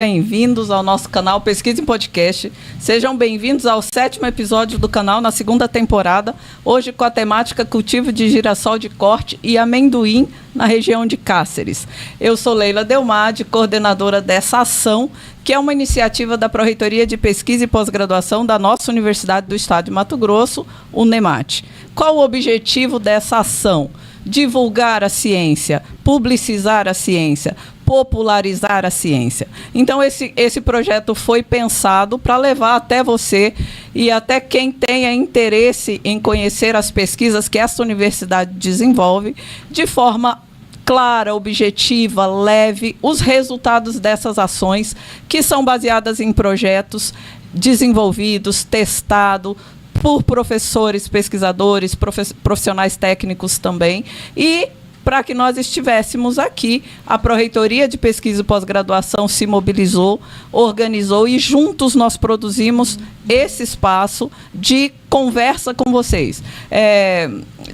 Bem-vindos ao nosso canal Pesquisa em Podcast. Sejam bem-vindos ao 7º episódio do canal na 2ª temporada, hoje com a temática cultivo de girassol de corte e amendoim na região de Cáceres. Eu sou Leila Delmade, coordenadora dessa ação, que é uma iniciativa da Pró-Reitoria de Pesquisa e Pós-Graduação da nossa Universidade do Estado de Mato Grosso, UNEMAT. Qual o objetivo dessa ação? Divulgar a ciência, publicizar a ciência, popularizar a ciência. Então, esse projeto foi pensado para levar até você e até quem tenha interesse em conhecer as pesquisas que essa universidade desenvolve, de forma clara, objetiva, leve, os resultados dessas ações, que são baseadas em projetos desenvolvidos, testados, por professores, pesquisadores, profissionais técnicos também, e para que nós estivéssemos aqui, a Pró-Reitoria de Pesquisa e Pós-Graduação se mobilizou, organizou e juntos nós produzimos esse espaço de conversa com vocês.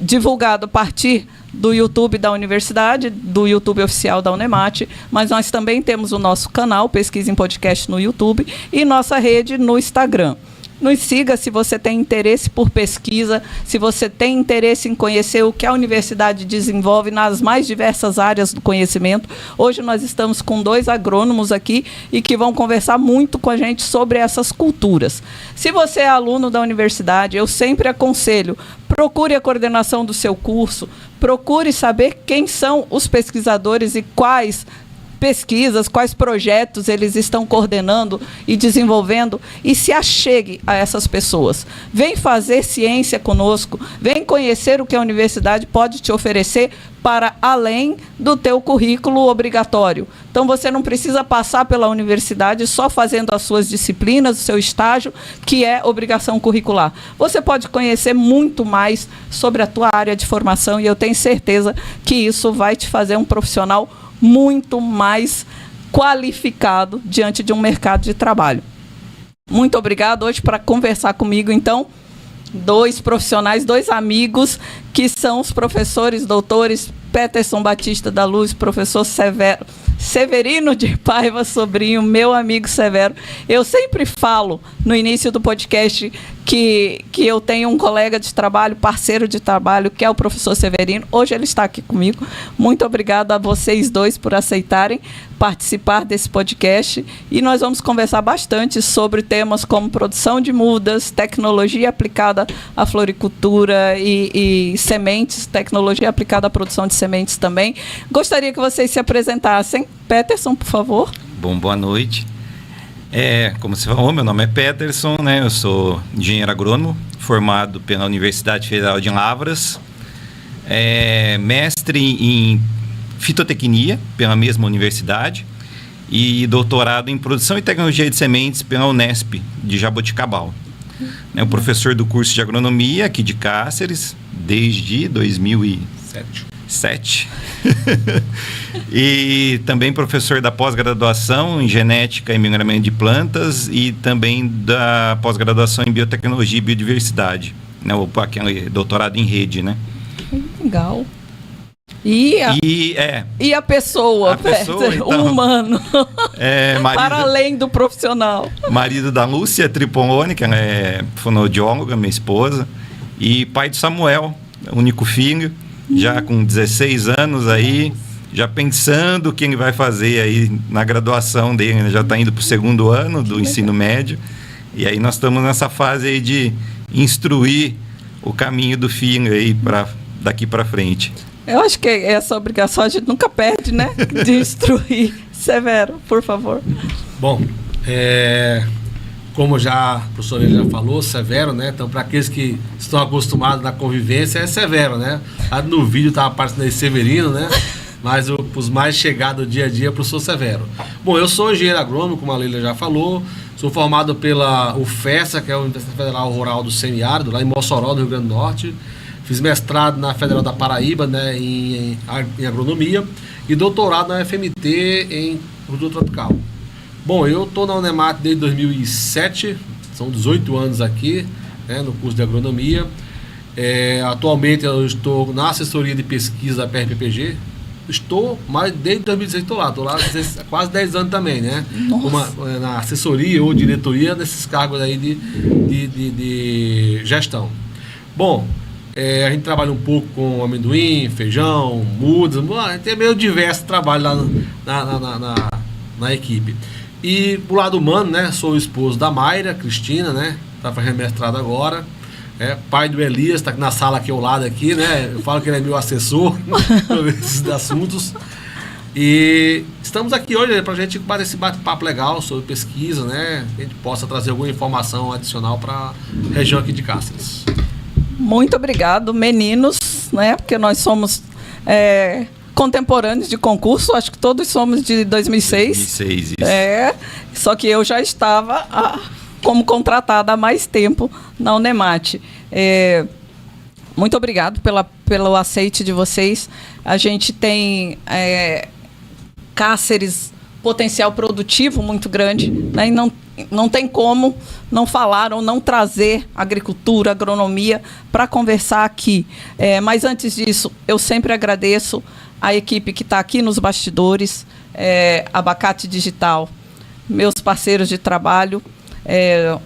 Divulgado a partir do YouTube da universidade, do YouTube oficial da UNEMAT, mas nós também temos o nosso canal Pesquisa em Podcast no YouTube e nossa rede no Instagram. Nos siga se você tem interesse por pesquisa, se você tem interesse em conhecer o que a universidade desenvolve nas mais diversas áreas do conhecimento. Hoje nós estamos com 2 agrônomos aqui e que vão conversar muito com a gente sobre essas culturas. Se você é aluno da universidade, eu sempre aconselho, procure a coordenação do seu curso, procure saber quem são os pesquisadores e quais pesquisas, quais projetos eles estão coordenando e desenvolvendo, e se achegue a essas pessoas. Vem fazer ciência conosco, vem conhecer o que a universidade pode te oferecer para além do teu currículo obrigatório. Então, você não precisa passar pela universidade só fazendo as suas disciplinas, o seu estágio, que é obrigação curricular. Você pode conhecer muito mais sobre a tua área de formação e eu tenho certeza que isso vai te fazer um profissional muito mais qualificado diante de um mercado de trabalho. Muito obrigado. Hoje, para conversar comigo, então, 2 profissionais, 2 amigos, que são os professores doutores Peterson Batista da Luz, professor Severino de Paiva Sobrinho, meu amigo Severo. Eu sempre falo no início do podcast que eu tenho um colega de trabalho, parceiro de trabalho, que é o professor Severino. Hoje ele está aqui comigo. Muito obrigada a vocês 2 por aceitarem participar desse podcast. E nós vamos conversar bastante sobre temas como produção de mudas, tecnologia aplicada à floricultura e sementes, tecnologia aplicada à produção de sementes também. Gostaria que vocês se apresentassem. Peterson, por favor. Bom, boa noite. Como você falou, meu nome é Peterson, né? Eu sou engenheiro agrônomo, formado pela Universidade Federal de Lavras, mestre em fitotecnia pela mesma universidade e doutorado em produção e tecnologia de sementes pela Unesp de Jaboticabal. O professor do curso de agronomia aqui de Cáceres desde 2007. E também professor da pós-graduação em genética e melhoramento de plantas e também da pós-graduação em biotecnologia e biodiversidade, né? Aquele doutorado em rede, né? Legal. E a pessoa, então, o humano, para além do profissional. Marido da Lúcia Tripoloni, que ela é fonoaudióloga, minha esposa, e pai do Samuel, único filho, já com 16 anos aí, já pensando o que ele vai fazer aí na graduação dele, né? Já está indo para o 2º ano do ensino médio, e aí nós estamos nessa fase aí de instruir o caminho do filho aí daqui para frente. Eu acho que essa obrigação a gente nunca perde, né? De instruir. Severo, por favor. Bom, como já a professora já falou, Severo, né? Então, para aqueles que estão acostumados na convivência, é Severo, né? No vídeo estava aparecendo aí Severino, né? Mas os mais chegados do dia a dia é o professor Severo. Bom, eu sou engenheiro agrônomo, como a Leila já falou. Sou formado pela UFESA, que é a Universidade Federal Rural do Semiárido, lá em Mossoró, no Rio Grande do Norte. Fiz mestrado na Federal da Paraíba, né, em agronomia, e doutorado na FMT em cultura tropical. Bom, eu estou na UNEMAT desde 2007, são 18 anos aqui, né, no curso de agronomia. Atualmente eu estou na assessoria de pesquisa da PRPPG, estou mais desde 2016 estou lá há quase 10 anos também, né? Na assessoria ou diretoria desses cargos aí de gestão. Bom, a gente trabalha um pouco com amendoim, feijão, mudas, a gente tem meio diverso trabalho lá na equipe. E do lado humano, né? Sou o esposo da Mayra Cristina, né? Tá fazendo mestrado agora. Pai do Elias, está na sala aqui ao lado aqui, né? Eu falo que ele é meu assessor nesses assuntos. E estamos aqui hoje para a gente bater esse bate-papo legal sobre pesquisa, né? Que a gente possa trazer alguma informação adicional para a região aqui de Cáceres. Muito obrigado, meninos, né? Porque nós somos contemporâneos de concurso, acho que todos somos de 2006. 2006, isso. Só que eu já estava como contratada há mais tempo na Unemate. Muito obrigado pelo aceite de vocês. A gente tem Cáceres potencial produtivo muito grande, né? E não tem como não falar ou não trazer agricultura, agronomia para conversar aqui. Mas antes disso, eu sempre agradeço a equipe que está aqui nos bastidores, Abacate Digital, meus parceiros de trabalho.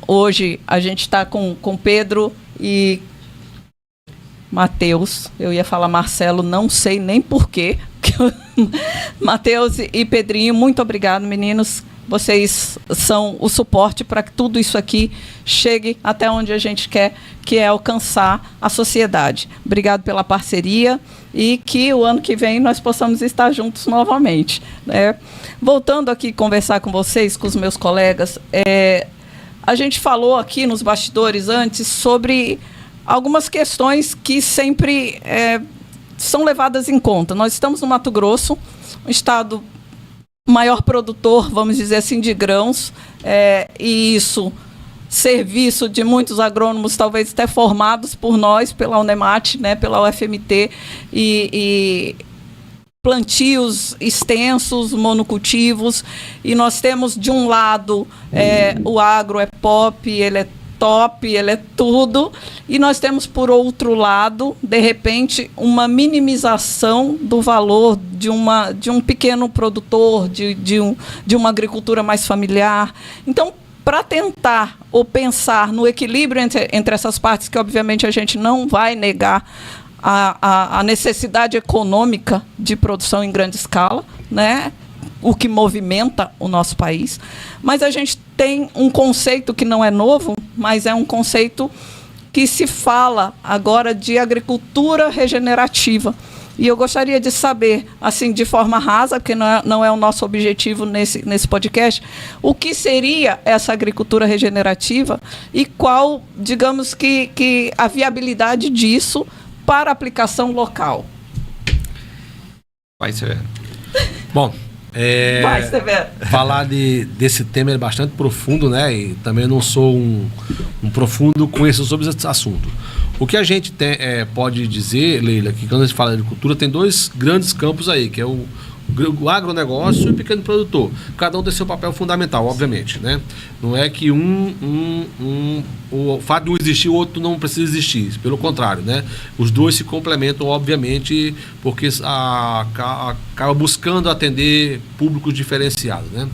Hoje a gente está com Pedro e Matheus. Eu ia falar Marcelo, não sei nem porquê. Matheus e Pedrinho, muito obrigado, meninos. Vocês são o suporte para que tudo isso aqui chegue até onde a gente quer, que é alcançar a sociedade. Obrigado pela parceria e que o ano que vem nós possamos estar juntos novamente, né? Voltando aqui conversar com vocês, com os meus colegas, a gente falou aqui nos bastidores antes sobre algumas questões que sempre são levadas em conta. Nós estamos no Mato Grosso, um estado maior produtor, vamos dizer assim, de grãos, e isso, serviço de muitos agrônomos, talvez até formados por nós, pela Unemate, né, pela UFMT, e plantios extensos, monocultivos, e nós temos, de um lado, o agro é pop, ele é top, ele é tudo, e nós temos, por outro lado, de repente, uma minimização do valor de um pequeno produtor, de uma agricultura mais familiar. Então, para tentar ou pensar no equilíbrio entre essas partes, que obviamente a gente não vai negar a necessidade econômica de produção em grande escala, né? O que movimenta o nosso país, mas a gente tem um conceito que não é novo, mas é um conceito que se fala agora de agricultura regenerativa. E eu gostaria de saber, assim, de forma rasa, porque não é o nosso objetivo nesse podcast, o que seria essa agricultura regenerativa e qual, digamos que a viabilidade disso para aplicação local. Vai ser. Bom, falar desse tema é bastante profundo, né? E também não sou um profundo conhecedor sobre esse assunto. O que a gente pode dizer, Leila, que quando a gente fala de agricultura, tem dois grandes campos aí, que é o agronegócio e o pequeno produtor. Cada um tem seu papel fundamental, obviamente, né? Não é que o fato de um existir, o outro não precisa existir. Pelo contrário, né? Os dois se complementam, obviamente, porque acaba buscando atender públicos diferenciados, né?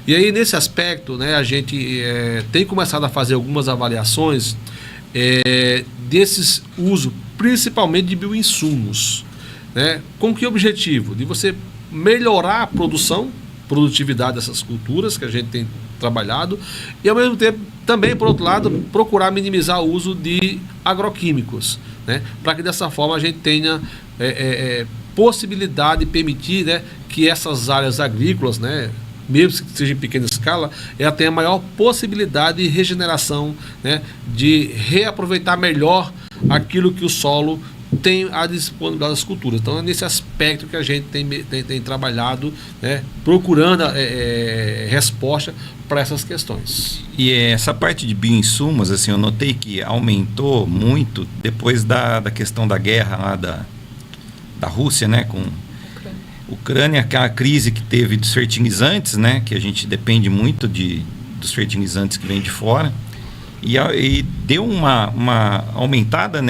E aí, nesse aspecto, né, a gente tem começado a fazer algumas avaliações desses usos, principalmente de bioinsumos, né? Com que objetivo? De você melhorar a produtividade dessas culturas que a gente tem trabalhado e, ao mesmo tempo, também, por outro lado, procurar minimizar o uso de agroquímicos, né? Para que dessa forma a gente tenha possibilidade de permitir, né, que essas áreas agrícolas, né, mesmo que seja em pequena escala, ela tenha maior possibilidade de regeneração, né, de reaproveitar melhor aquilo que o solo tem a disponibilidade das culturas. Então é nesse aspecto que a gente tem trabalhado, né, procurando resposta para essas questões. E essa parte de bioinsumos, assim, eu notei que aumentou muito depois da questão da guerra lá da Rússia, né, com Ucrânia, aquela crise que teve dos fertilizantes, né, que a gente depende muito dos fertilizantes que vêm de fora, e deu uma aumentada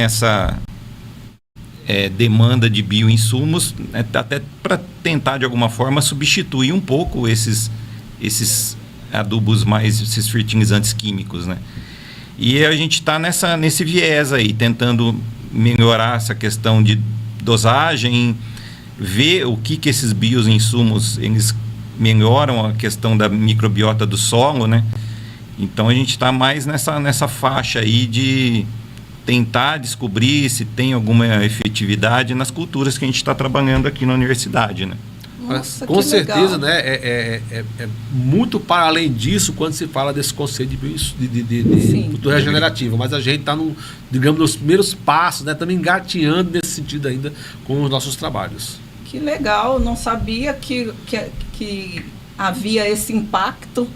demanda de bioinsumos, né, até para tentar de alguma forma substituir um pouco esses adubos esses fertilizantes químicos, né? E a gente está nesse viés aí, tentando melhorar essa questão de dosagem, ver o que esses bioinsumos eles melhoram a questão da microbiota do solo, né? Então a gente está mais nessa faixa aí de tentar descobrir se tem alguma efetividade nas culturas que a gente está trabalhando aqui na universidade, né? Nossa, com certeza, legal. né? É muito para além disso quando se fala desse conceito de cultura regenerativa, mas a gente está, digamos, nos primeiros passos, né? Estamos engateando nesse sentido ainda com os nossos trabalhos. Que legal, não sabia que havia esse impacto,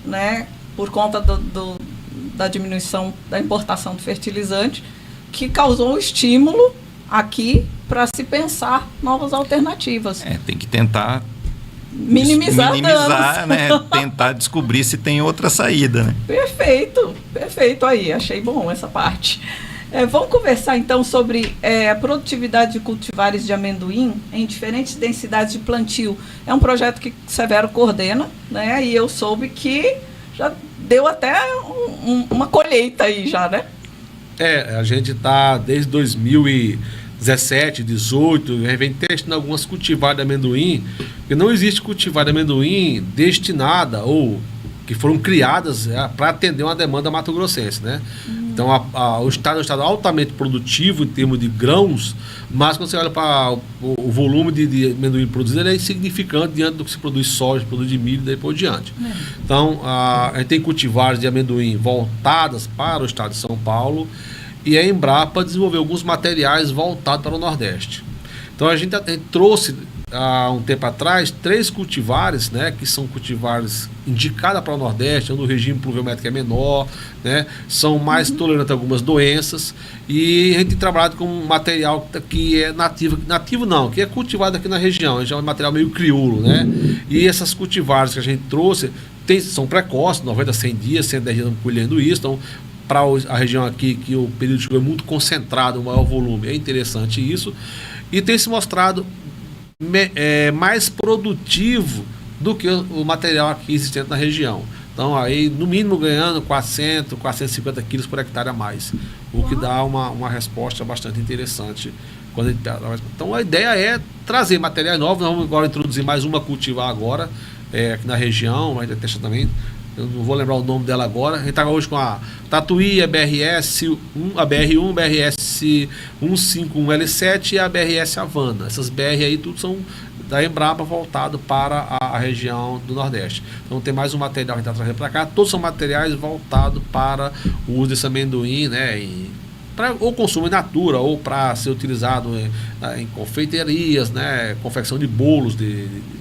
né, por conta da diminuição da importação do fertilizante, que causou um estímulo aqui para se pensar novas alternativas. Tem que tentar minimizar danos, né? Tentar descobrir se tem outra saída, né? Perfeito aí, achei bom essa parte. Vamos conversar então sobre a produtividade de cultivares de amendoim em diferentes densidades de plantio. É um projeto que Severo coordena, né? E eu soube que já deu até uma colheita aí já, né? A gente está desde 2017, 2018, vem testando algumas cultivares de amendoim, porque não existe cultivar de amendoim destinada ou que foram criadas para atender uma demanda mato-grossense, né? Então, o estado é um estado altamente produtivo em termos de grãos, mas quando você olha para o volume de amendoim produzido, ele é insignificante diante do que se produz soja, produz de milho e daí por diante. Então, a gente tem cultivares de amendoim voltadas para o estado de São Paulo e a Embrapa desenvolveu alguns materiais voltados para o Nordeste. Então, a gente trouxe há um tempo atrás 3 cultivares, né, que são cultivares indicados para o Nordeste, onde o regime pluviométrico é menor, né, são mais tolerantes a algumas doenças, e a gente tem trabalhado com um material que é nativo não, que é cultivado aqui na região, já é um material meio crioulo, né, e essas cultivares que a gente trouxe são precoces, 90 a 100 dias, 110 dias colhendo isso, então para a região aqui que o período de chuva é muito concentrado, o maior volume, é interessante isso, e tem se mostrado mais produtivo do que o material aqui existente na região. Então, aí, no mínimo, ganhando 400, 450 quilos por hectare a mais, o que dá uma resposta bastante interessante. Então, a ideia é trazer materiais novos. Nós vamos agora introduzir mais uma cultivar agora, aqui na região, a gente testa também. Eu não vou lembrar o nome dela agora. A gente está hoje com a Tatuí, a BRS1, a BR1, BRS 151L7 e a BRS Havana. Essas BR aí tudo são da Embrapa voltado para a região do Nordeste. Então tem mais um material que está trazendo para cá. Todos são materiais voltados para o uso desse amendoim, né? Para ou consumo in natura ou para ser utilizado em confeiterias, né, confecção de bolos,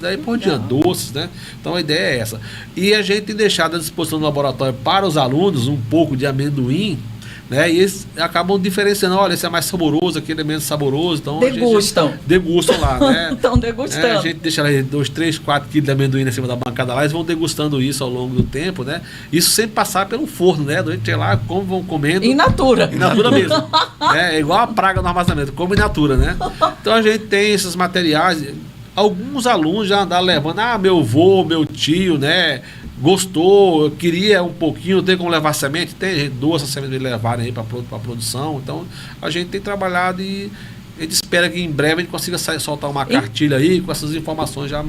daí por diante, doces, né? Então a ideia é essa. E a gente tem deixado à disposição do laboratório para os alunos um pouco de amendoim, né? E eles acabam diferenciando, olha, esse é mais saboroso, aquele é menos saboroso. Então degustam lá, né? Estão degustando. A gente deixa lá 2, 3, 4 quilos de amendoim em cima da bancada lá, eles vão degustando isso ao longo do tempo, né? Isso sem passar pelo forno, né? A gente lá, como vão comendo. In natura. In natura mesmo. É igual a praga no armazenamento, come in natura, né? Então a gente tem esses materiais. Alguns alunos já andaram levando, meu avô, meu tio, né? Gostou, queria um pouquinho, tem como levar semente? Tem, a gente doa essa semente de levarem aí para a produção. Então a gente tem trabalhado e a gente espera que em breve a gente consiga soltar uma cartilha aí com essas informações já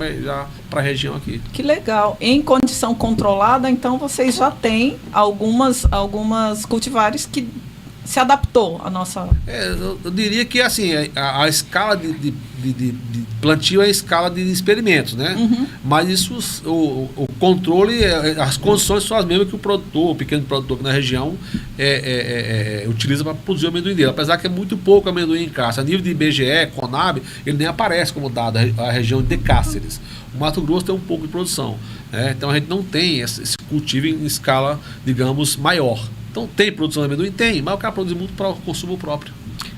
para a região aqui. Que legal. Em condição controlada, então vocês já têm algumas cultivares que se adaptou à nossa... eu diria que assim, a escala de plantio é a escala de experimentos, né? Mas isso, o controle, as condições são as mesmas que o pequeno produtor aqui na região utiliza para produzir o amendoim dele. Apesar que é muito pouco amendoim em Cáceres. A nível de IBGE, Conab, ele nem aparece como dado a região de Cáceres. O Mato Grosso tem um pouco de produção, né? Então a gente não tem esse cultivo em escala, digamos, maior. Então tem produção de amendoim? Tem, mas o cara produz muito para o consumo próprio.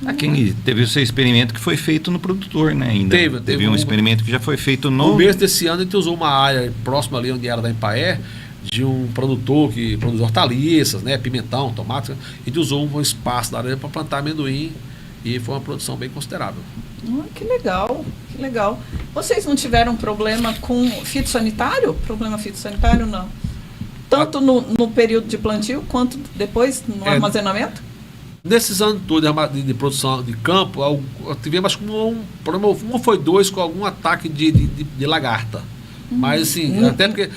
Aqui teve o seu experimento que foi feito no produtor, né? Ainda teve um experimento que já foi feito no começo desse ano. A gente usou uma área próxima ali onde era da Empaé, de um produtor que produz hortaliças, né? Pimentão, tomate. A gente usou um espaço da área para plantar amendoim e foi uma produção bem considerável. Que legal, que legal. Vocês não tiveram problema com fitossanitário? Problema fitossanitário, não? Tanto no período de plantio, quanto depois no armazenamento? Nesses anos todos de produção de campo, tivemos acho que um problema, um foi dois com algum ataque de lagarta. Mas assim, até porque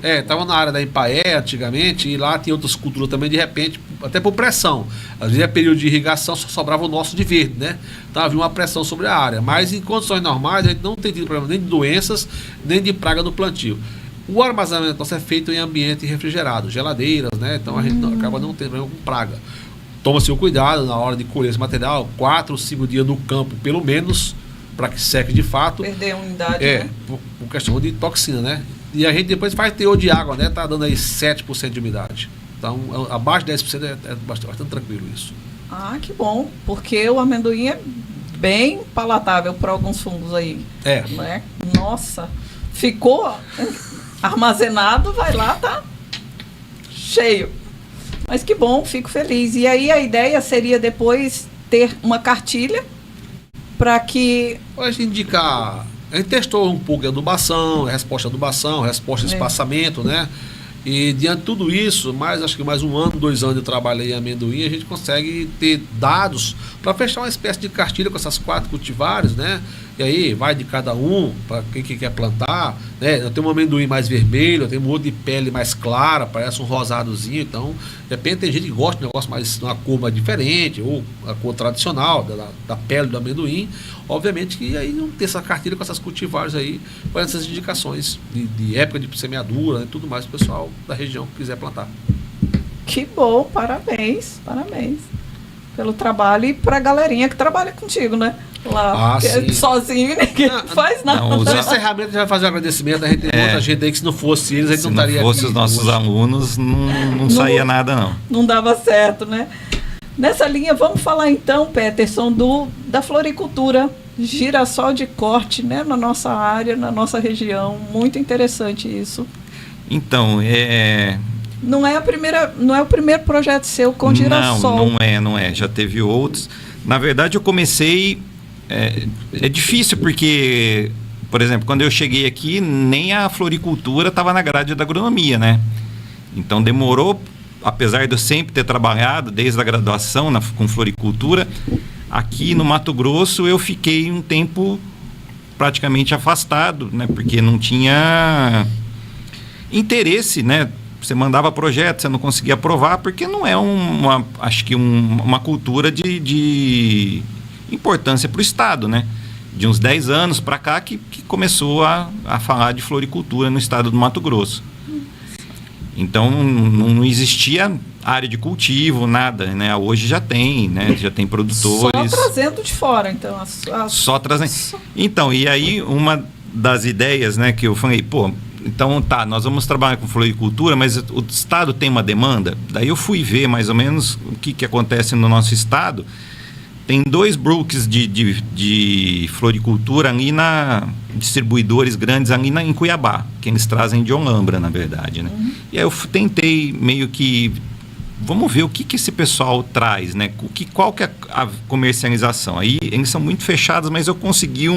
estava na área da Empaé antigamente, e lá tinha outras culturas também, de repente, até por pressão. Às vezes, período de irrigação, só sobrava o nosso de verde, né? Então havia uma pressão sobre a área. Mas em condições normais, a gente não tem tido problema nem de doenças, nem de praga no plantio. O armazenamento nosso é feito em ambiente refrigerado, geladeiras, né? Então a gente acaba não tendo problema com praga. Toma-se o cuidado na hora de colher esse material, 4 ou 5 dias no campo, pelo menos, para que seque de fato. Perder a umidade, né? Por questão de toxina, né? E a gente depois faz teor de água, né? Tá dando aí 7% de umidade. Então, abaixo de 10% é bastante tranquilo isso. Ah, que bom, porque o amendoim é bem palatável para alguns fungos aí. Né? Nossa, ficou armazenado, vai lá, tá cheio. Mas que bom, fico feliz. E aí a ideia seria depois ter uma cartilha para que... A gente indicar... A gente testou um pouco de adubação, resposta de espaçamento, né? E diante de tudo isso, acho que mais 1 ano, 2 anos de trabalho em amendoim, a gente consegue ter dados para fechar uma espécie de cartilha com essas 4 cultivares, né? E aí vai de cada um, para quem que quer plantar, né? Eu tenho um amendoim mais vermelho, eu tenho um outro de pele mais clara, parece um rosadozinho, então, de repente tem gente que gosta de um negócio mais, uma cor mais diferente, ou a cor tradicional da pele do amendoim. Obviamente que aí não ter essa cartilha com essas cultivares aí, com essas indicações de época de semeadura, né? Tudo mais, o pessoal da região que quiser plantar. Que bom, parabéns pelo trabalho e para a galerinha que trabalha contigo, né? Lá, sozinho ninguém faz nada. No encerramento a gente vai fazer um agradecimento. A gente tem muita gente aí que se não fosse eles, a gente não estaria aqui. Se não fosse os nossos alunos, não saía nada, não. Não dava certo, né? Nessa linha, vamos falar então, Peterson, da floricultura, girassol de corte, né? Na nossa área, na nossa região. Muito interessante isso. Então, não é o primeiro projeto seu com girassol. Não é. Já teve outros. Na verdade, eu comecei... É difícil porque, por exemplo, quando eu cheguei aqui, nem a floricultura estava na grade da agronomia, né? Então demorou, apesar de eu sempre ter trabalhado desde a graduação com floricultura, aqui no Mato Grosso eu fiquei um tempo praticamente afastado, né? Porque não tinha interesse, né? Você mandava projeto, você não conseguia aprovar, porque não é uma cultura de importância para o Estado, né? De uns 10 anos para cá que começou a falar de floricultura no estado do Mato Grosso. Então não existia área de cultivo, nada, né? Hoje já tem, né? Já tem produtores. Só trazendo de fora, então. Só trazendo. Então, e aí uma das ideias, né, que eu falei, então nós vamos trabalhar com floricultura, mas o estado tem uma demanda. Daí eu fui ver mais ou menos o que acontece no nosso estado. Tem 2 brooks de floricultura ali distribuidores grandes ali em Cuiabá, que eles trazem de Olambra, na verdade, né? E aí eu tentei meio que, vamos ver o que esse pessoal traz, né? Qual que é a comercialização? Aí eles são muito fechados, mas eu consegui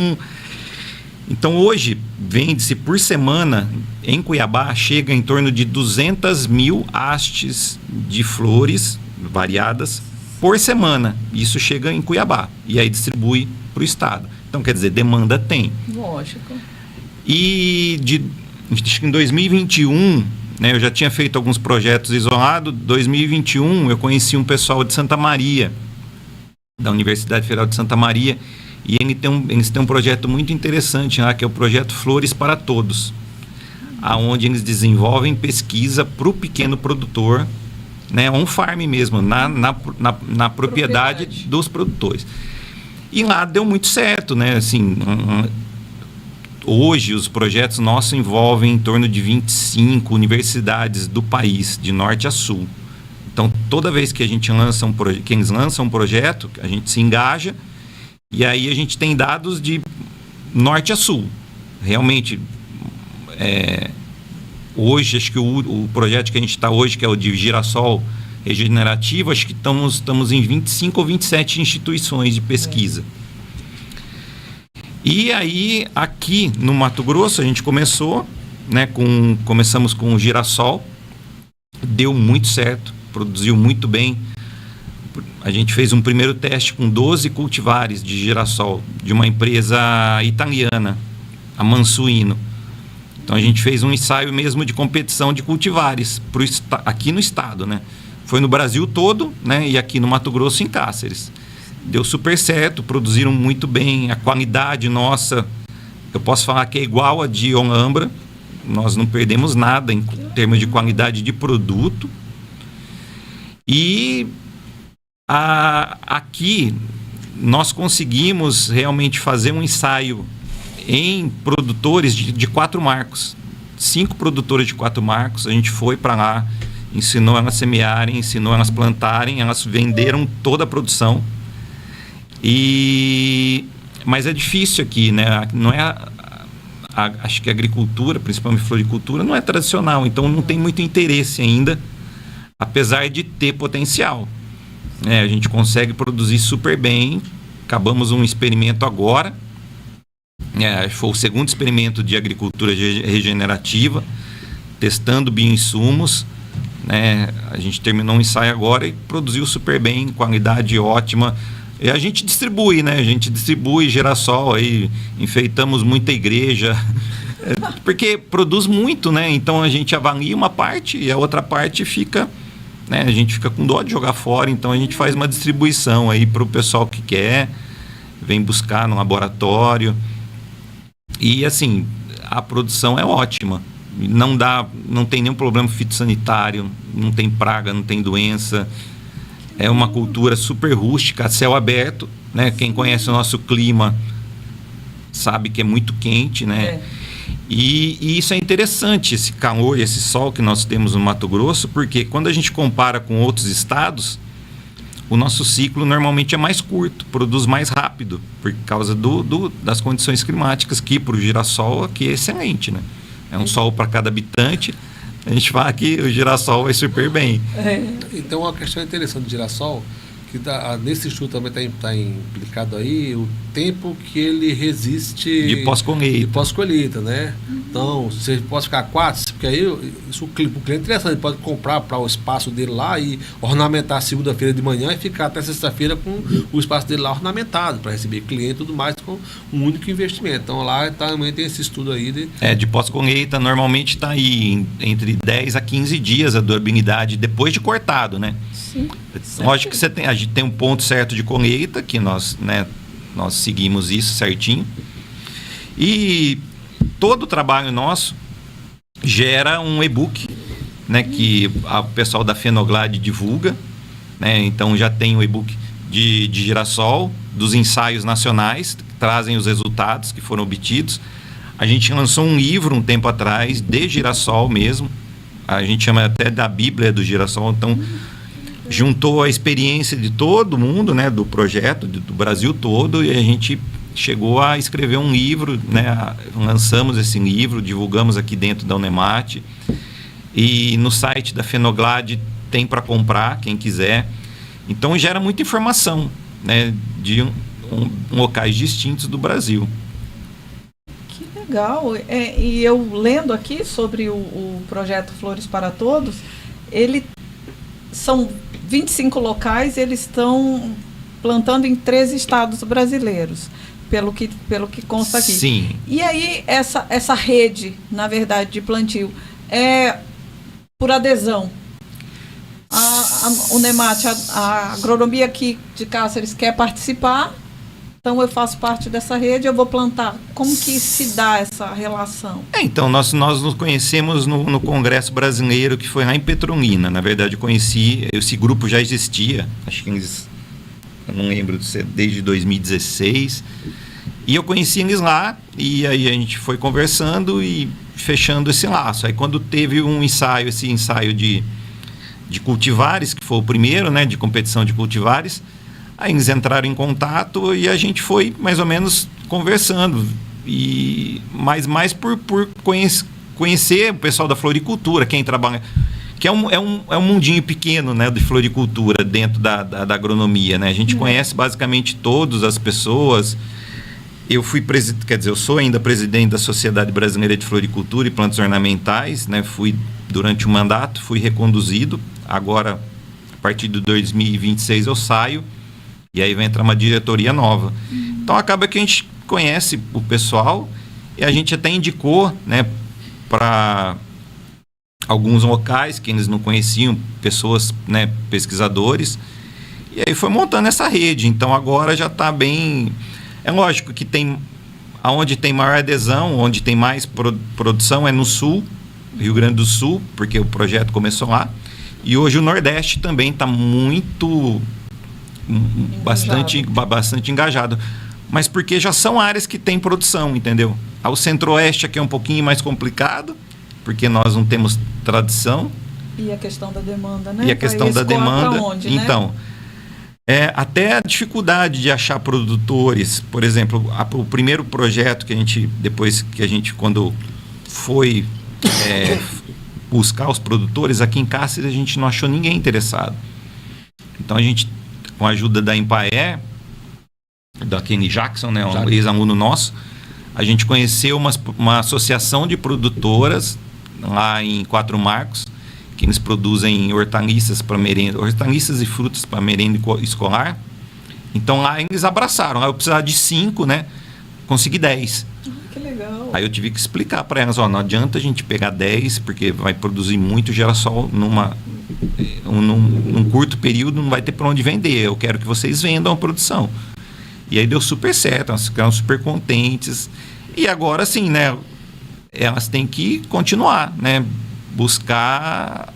Então hoje vende-se por semana em Cuiabá, chega em torno de 200 mil hastes de flores variadas por semana. Isso chega em Cuiabá e aí distribui para o estado. Então, quer dizer, demanda tem. Lógico. E acho que em 2021, né, eu já tinha feito alguns projetos isolados. 2021 eu conheci um pessoal de Santa Maria, da Universidade Federal de Santa Maria, e eles têm um projeto muito interessante lá, que é o projeto Flores para Todos, aonde eles desenvolvem pesquisa para o pequeno produtor, né, on-farm mesmo, na propriedade dos produtores. E lá deu muito certo, né? Assim, hoje os projetos nossos envolvem em torno de 25 universidades do país, de norte a sul. Então, toda vez que a gente que eles lançam um projeto, a gente se engaja, e aí a gente tem dados de norte a sul. Realmente, hoje, acho que o projeto que a gente está hoje, que é o de girassol regenerativa, acho que estamos em 25 ou 27 instituições de pesquisa. E aí, aqui no Mato Grosso, a gente começou, né, começamos com o girassol, deu muito certo, produziu muito bem. A gente fez um primeiro teste com 12 cultivares de girassol, de uma empresa italiana, a Mansuino. Então a gente fez um ensaio mesmo de competição de cultivares aqui no estado, né? Foi no Brasil todo, né? E aqui no Mato Grosso, em Cáceres. Deu super certo, produziram muito bem. A qualidade nossa, eu posso falar que é igual a de Olambra. Nós não perdemos nada em termos de qualidade de produto. E aqui nós conseguimos realmente fazer um ensaio em produtores de 4 marcos. 5 produtores de 4 marcos. A gente foi para lá, ensinou elas a semearem, ensinou elas a plantarem, elas venderam toda a produção. Mas é difícil aqui, né? Não é acho que a agricultura, principalmente a floricultura, não é tradicional, então não tem muito interesse ainda, apesar de ter potencial. A gente consegue produzir super bem. Acabamos um experimento agora. Foi o segundo experimento de agricultura regenerativa, testando bioinsumos. A gente terminou um ensaio agora e produziu super bem, qualidade ótima. E a gente distribui, né? A gente distribui girassol aí, enfeitamos muita igreja, porque produz muito, né? Então a gente avalia uma parte e a outra parte fica, né? A gente fica com dó de jogar fora, então a gente faz uma distribuição aí para o pessoal que quer, vem buscar no laboratório. E assim, a produção é ótima. Não tem nenhum problema fitossanitário, não tem praga, não tem doença. É uma cultura super rústica, a céu aberto, né? Quem conhece o nosso clima sabe que é muito quente, né? E isso é interessante, esse calor e esse sol que nós temos no Mato Grosso, porque quando a gente compara com outros estados, o nosso ciclo normalmente é mais curto, produz mais rápido, por causa das condições climáticas, que para o girassol aqui é excelente, né? É um sol para cada habitante. A gente fala que o girassol vai super bem. Então, uma questão interessante do girassol, que nesse estudo também está implicado aí o tempo que ele resiste de pós-colheita, né? Então, você pode ficar 4, porque aí isso o cliente é interessante, ele pode comprar para o espaço dele lá e ornamentar segunda-feira de manhã e ficar até sexta-feira com o espaço dele lá ornamentado, para receber cliente e tudo mais, com um único investimento. Então, lá também tem esse estudo aí. De pós-colheita, normalmente está aí entre 10 a 15 dias a durabilidade depois de cortado, né? Sim. Lógico que a gente tem um ponto certo de colheita, que nós seguimos isso certinho. E todo o trabalho nosso gera um e-book, né, que o pessoal da Fenoglade divulga, né? Então já tem o e-book de girassol, dos ensaios nacionais, que trazem os resultados que foram obtidos. A gente lançou um livro um tempo atrás, de girassol mesmo. A gente chama até da Bíblia do girassol. Então, juntou a experiência de todo mundo, né, do projeto, do Brasil todo, e a gente chegou a escrever um livro, né? Lançamos esse livro, divulgamos aqui dentro da Unemate, e no site da Fenoglade tem para comprar, quem quiser. Então gera muita informação, né, de locais distintos do Brasil. Que legal. E eu lendo aqui sobre o projeto Flores para Todos, são 25 locais, eles estão plantando em 13 estados brasileiros, pelo que consta aqui. Sim. E aí, essa rede, na verdade, de plantio, é por adesão. A Unemate, a agronomia aqui de Cáceres quer participar, então eu faço parte dessa rede, eu vou plantar. Como que se dá essa relação? Então, nós nos conhecemos no Congresso Brasileiro, que foi lá em Petrolina. Na verdade, eu conheci, esse grupo já existia, acho que eu não lembro, desde 2016. E eu conheci eles lá, e aí a gente foi conversando e fechando esse laço. Aí quando teve esse ensaio de cultivares, que foi o primeiro, né, de competição de cultivares, aí eles entraram em contato e a gente foi mais ou menos conversando, mas mais por conhecer o pessoal da floricultura, quem que é um mundinho pequeno, né, de floricultura dentro da agronomia, né? A gente conhece basicamente todas as pessoas. Eu fui eu sou ainda presidente da Sociedade Brasileira de Floricultura e Plantas Ornamentais, né? Fui durante o mandato, fui reconduzido. Agora, a partir de 2026 eu saio e aí vai entrar uma diretoria nova. Então acaba que a gente conhece o pessoal e a gente até indicou, né, para alguns locais que eles não conheciam, pessoas, né, pesquisadores, e aí foi montando essa rede. Então agora já está bem. É lógico que aonde tem maior adesão, onde tem mais produção é no sul, Rio Grande do Sul, porque o projeto começou lá, e hoje o Nordeste também está bastante engajado, mas porque já são áreas que têm produção, entendeu? O Centro-Oeste aqui é um pouquinho mais complicado, porque nós não temos tradição. E a questão da demanda, né? E a questão da demanda. Onde, então, né? Até a dificuldade de achar produtores. Por exemplo, o primeiro projeto que a gente, quando foi buscar os produtores, aqui em Cáceres a gente não achou ninguém interessado. Então a gente, com a ajuda da Empaé, da Kenny Jackson, né, um ex-aluno nosso, a gente conheceu uma associação de produtoras lá em Quatro Marcos, que eles produzem hortaliças para merenda, hortaliças e frutas para merenda escolar. Então lá eles abraçaram. Lá eu precisava de 5, né? Consegui 10. Que legal. Aí eu tive que explicar para elas, não adianta a gente pegar 10, porque vai produzir muito girassol num curto período, não vai ter para onde vender. Eu quero que vocês vendam a produção. E aí deu super certo, elas ficaram super contentes. E agora sim, né? Elas têm que continuar, né? Buscar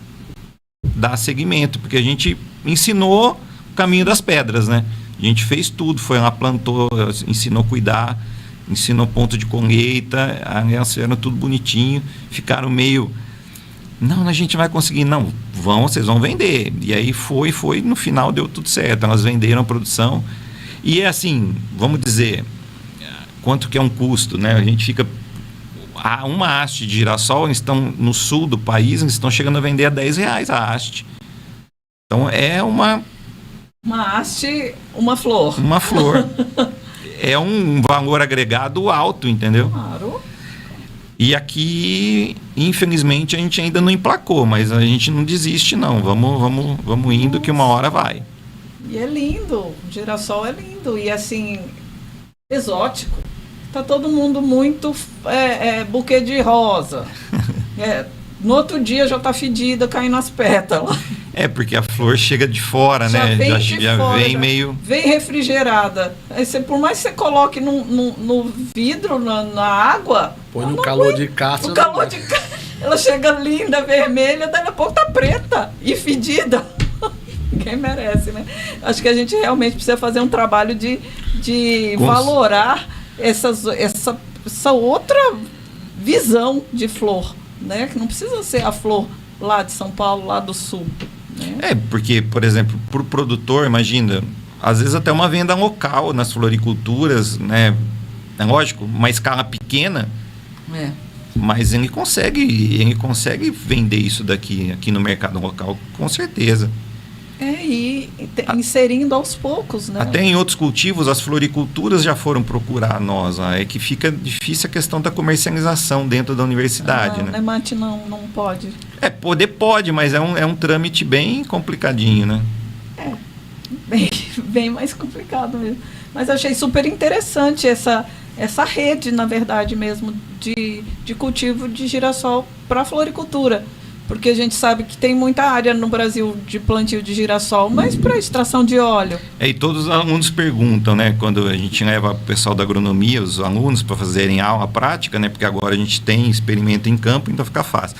dar seguimento, porque a gente ensinou o caminho das pedras, né? A gente fez tudo, foi lá, plantou, ensinou a cuidar, ensinou ponto de colheita, elas fizeram tudo bonitinho, ficaram meio, não, a gente vai conseguir, não, vocês vão vender. E aí foi, no final deu tudo certo, elas venderam a produção. E é assim, vamos dizer, quanto que é um custo, né? A gente fica... Uma haste de girassol, eles estão no sul do país, eles estão chegando a vender a R$10 a haste. Então é uma haste, uma flor. Uma flor. É um valor agregado alto, entendeu? Claro. E aqui, infelizmente, a gente ainda não emplacou, mas a gente não desiste, não. Vamos indo. Nossa. Que uma hora vai. E é lindo, o girassol é lindo e assim, exótico. Tá todo mundo muito buquê de rosa. No outro dia já tá fedida, caindo as pétalas. Porque a flor chega de fora, já né? Vem Já vem meio... Vem refrigerada. Aí por mais que você coloque no vidro, na água... Põe no calor de caça. No calor de caça. Ela chega linda, vermelha, daqui a pouco tá preta e fedida. Quem merece, né? Acho que a gente realmente precisa fazer um trabalho de valorar essa outra visão de flor, né? Que não precisa ser a flor lá de São Paulo, lá do sul, né? Porque, por exemplo, para o produtor, imagina, às vezes até uma venda local nas floriculturas, né? É lógico, uma escala pequena, mas ele consegue vender isso aqui no mercado local, com certeza. E inserindo aos poucos, né? Até em outros cultivos, as floriculturas já foram procurar nós. É que fica difícil a questão da comercialização dentro da universidade, né? O Nemate não pode. Poder pode, mas é um trâmite bem complicadinho, né? Bem mais complicado mesmo. Mas achei super interessante essa rede, na verdade mesmo, de cultivo de girassol para floricultura. Porque a gente sabe que tem muita área no Brasil de plantio de girassol, mas para extração de óleo. E todos os alunos perguntam, né? Quando a gente leva o pessoal da agronomia, os alunos, para fazerem aula prática, né? Porque agora a gente tem experimento em campo, então fica fácil.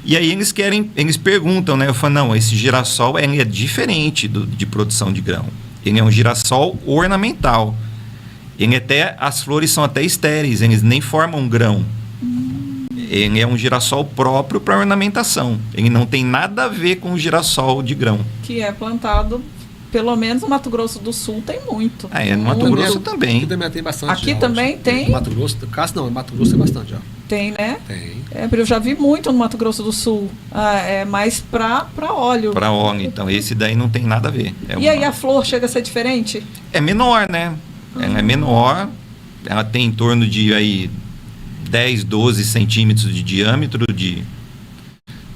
E aí eles perguntam, né? Eu falo, não, esse girassol é diferente de produção de grão. Ele é um girassol ornamental. As flores são até estéreis, eles nem formam grão. Ele é um girassol próprio para ornamentação. Ele não tem nada a ver com o girassol de grão. Que é plantado pelo menos no Mato Grosso do Sul tem muito. No Mato Muito. Grosso também. Aqui também tem bastante. Aqui já, também hoje. tem? No Mato Grosso, caso não, em Mato Grosso tem bastante já. Tem, né? Tem. Eu já vi muito no Mato Grosso do Sul. É mais para óleo. Para óleo, então esse daí não tem nada a ver. E aí a flor chega a ser diferente? É menor, né? Ela é menor, ela tem em torno de aí 10, 12 centímetros de diâmetro,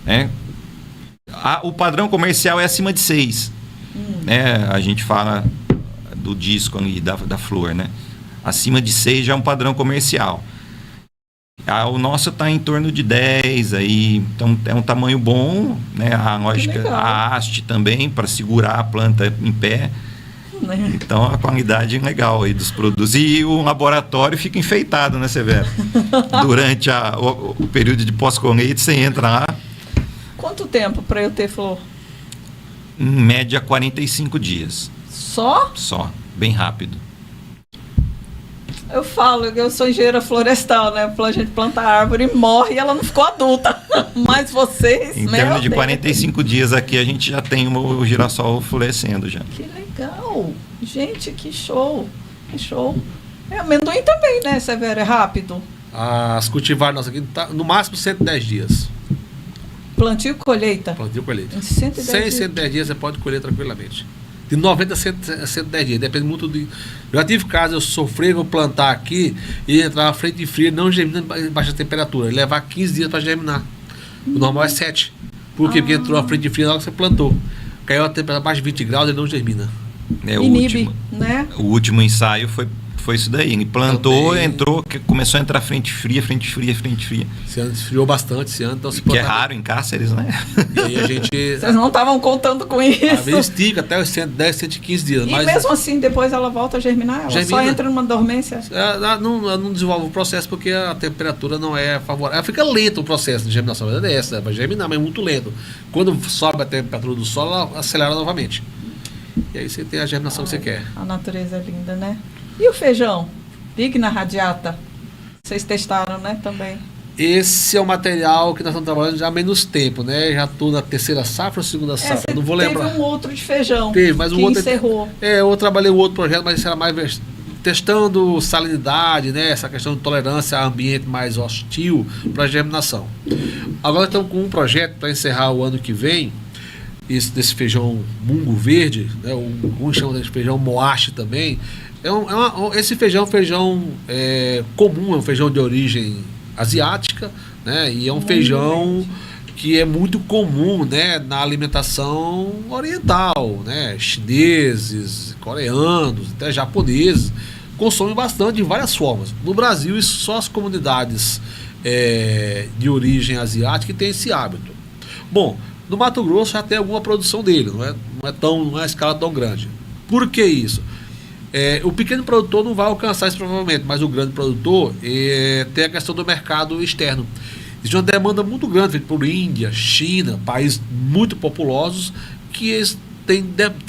né? O padrão comercial é acima de 6. Né? A gente fala do disco ali, da flor, né? Acima de 6 já é um padrão comercial. O nosso está em torno de 10 aí, então é um tamanho bom, né? A lógica, a haste também para segurar a planta em pé. Então a qualidade é legal aí dos produtos. E o laboratório fica enfeitado, né, Severo? Durante o período de pós-colheita, você entra lá. Quanto tempo para eu ter flor? Em média 45 dias. Só? Só, bem rápido. Eu falo que eu sou engenheira florestal, né? A gente planta a árvore e morre e ela não ficou adulta. Mas vocês... Em termos de 45 dias aqui, a gente já tem o girassol florescendo já. Que legal! Gente, que show! Que show! Amendoim também, né, Severo? É rápido? As cultivares nossas aqui, tá, no máximo 110 dias. Plantio e colheita? Plantio e colheita. Em 110 100, dias. 110 dias você pode colher tranquilamente. De 90 a 110 dias, depende muito de... Já tive casos, eu sofri, vou plantar aqui e entrar na frente fria, não germina em baixa temperatura, levar 15 dias para germinar. O normal é 7. Por quê? Porque entrou na frente fria na hora que você plantou. Caiu a temperatura abaixo de 20 graus, ele não germina. Inibe, né? O último ensaio foi isso daí. Ele plantou, também. entrou, começou a entrar frente fria. Esse ano esfriou bastante, esse ano. Então, se Que é raro em Cáceres, né? E aí a gente... Vocês não estavam contando com isso. Às vezes estica até os 110, 115 dias. E mas mesmo assim, depois ela volta a germinar? Ela Germina. só entra numa dormência? ela não desenvolve o processo porque a temperatura não é favorável. Ela fica lento o processo de germinação. Ela é essa, vai germinar, mas é muito lento. Quando sobe a temperatura do solo, ela acelera novamente. E aí você tem a germinação que você quer. A natureza é linda, né? E o feijão? Vigna radiata? Vocês testaram, né, também? Esse é o material que nós estamos trabalhando já há menos tempo, né? Já estou na terceira safra ou segunda safra? Você Não vou lembrar. Teve um outro de feijão. Teve, mas o que outro encerrou. Eu trabalhei o outro projeto, mas isso era mais testando salinidade, né? Essa questão de tolerância a ambiente mais hostil para germinação. Agora estamos com um projeto para encerrar o ano que vem, desse feijão mungo verde, né? Alguns chamam de feijão moache também. Esse feijão é um feijão comum, é um feijão de origem asiática, né? E é um feijão que é muito comum, né, na alimentação oriental, né? Chineses, coreanos, até japoneses consomem bastante de várias formas. No Brasil, isso só as comunidades de origem asiática que têm esse hábito. Bom, no Mato Grosso já tem alguma produção dele, não é uma escala tão grande. Por que isso? O pequeno produtor não vai alcançar isso provavelmente, mas o grande produtor tem a questão do mercado externo. Existe uma demanda muito grande feita por Índia, China, países muito populosos, que eles têm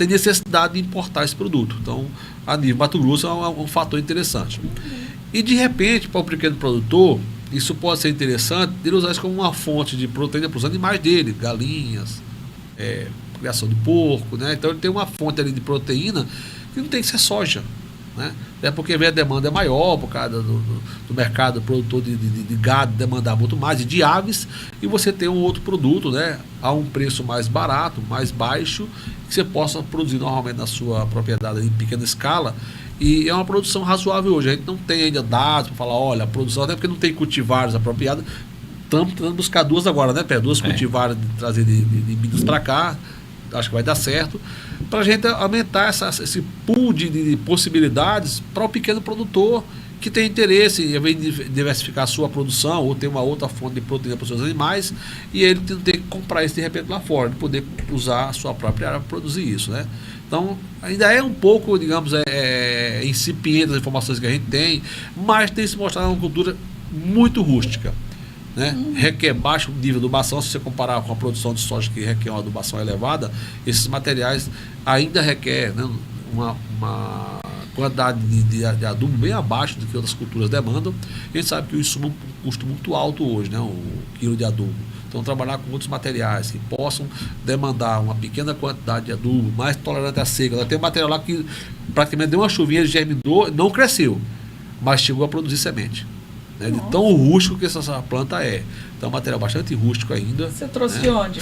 necessidade de importar esse produto. Então, a nível Mato Grosso é um fator interessante. E de repente, para o pequeno produtor, isso pode ser interessante ele usar isso como uma fonte de proteína para os animais dele, galinhas, criação de porco, né? Então ele tem uma fonte ali de proteína que não tem que ser soja, né? É porque a demanda é maior por causa do mercado produtor de gado demandar muito mais, e de aves, e você tem um outro produto, né, a um preço mais barato, mais baixo, que você possa produzir normalmente na sua propriedade em pequena escala, e é uma produção razoável hoje. A gente não tem ainda dados para falar, olha, a produção, até porque não tem cultivares apropriados. Estamos tentando buscar duas agora, né, Pé? Duas cultivares de trazer de Minas para cá. Acho que vai dar certo, para a gente aumentar esse pool de possibilidades para o pequeno produtor que tem interesse em vez de diversificar a sua produção ou ter uma outra fonte de proteína para os seus animais, e ele não ter que comprar isso de repente lá fora, de poder usar a sua própria área para produzir isso, né? Então, ainda é um pouco, digamos, incipiente as informações que a gente tem, mas tem se mostrado uma cultura muito rústica, né? Requer baixo nível de adubação. Se você comparar com a produção de soja, que requer uma adubação elevada, esses materiais ainda requer, né, uma quantidade de adubo bem abaixo do que outras culturas demandam. A gente sabe que o insumo é um custo muito alto hoje, né, o quilo de adubo. Então, trabalhar com outros materiais que possam demandar uma pequena quantidade de adubo, mais tolerante à seca. Tem material lá que praticamente deu uma chuvinha, ele germinou, não cresceu, mas chegou a produzir semente. Né? De tão rústico que essa planta é. Então, é um material bastante rústico ainda. Você trouxe de onde?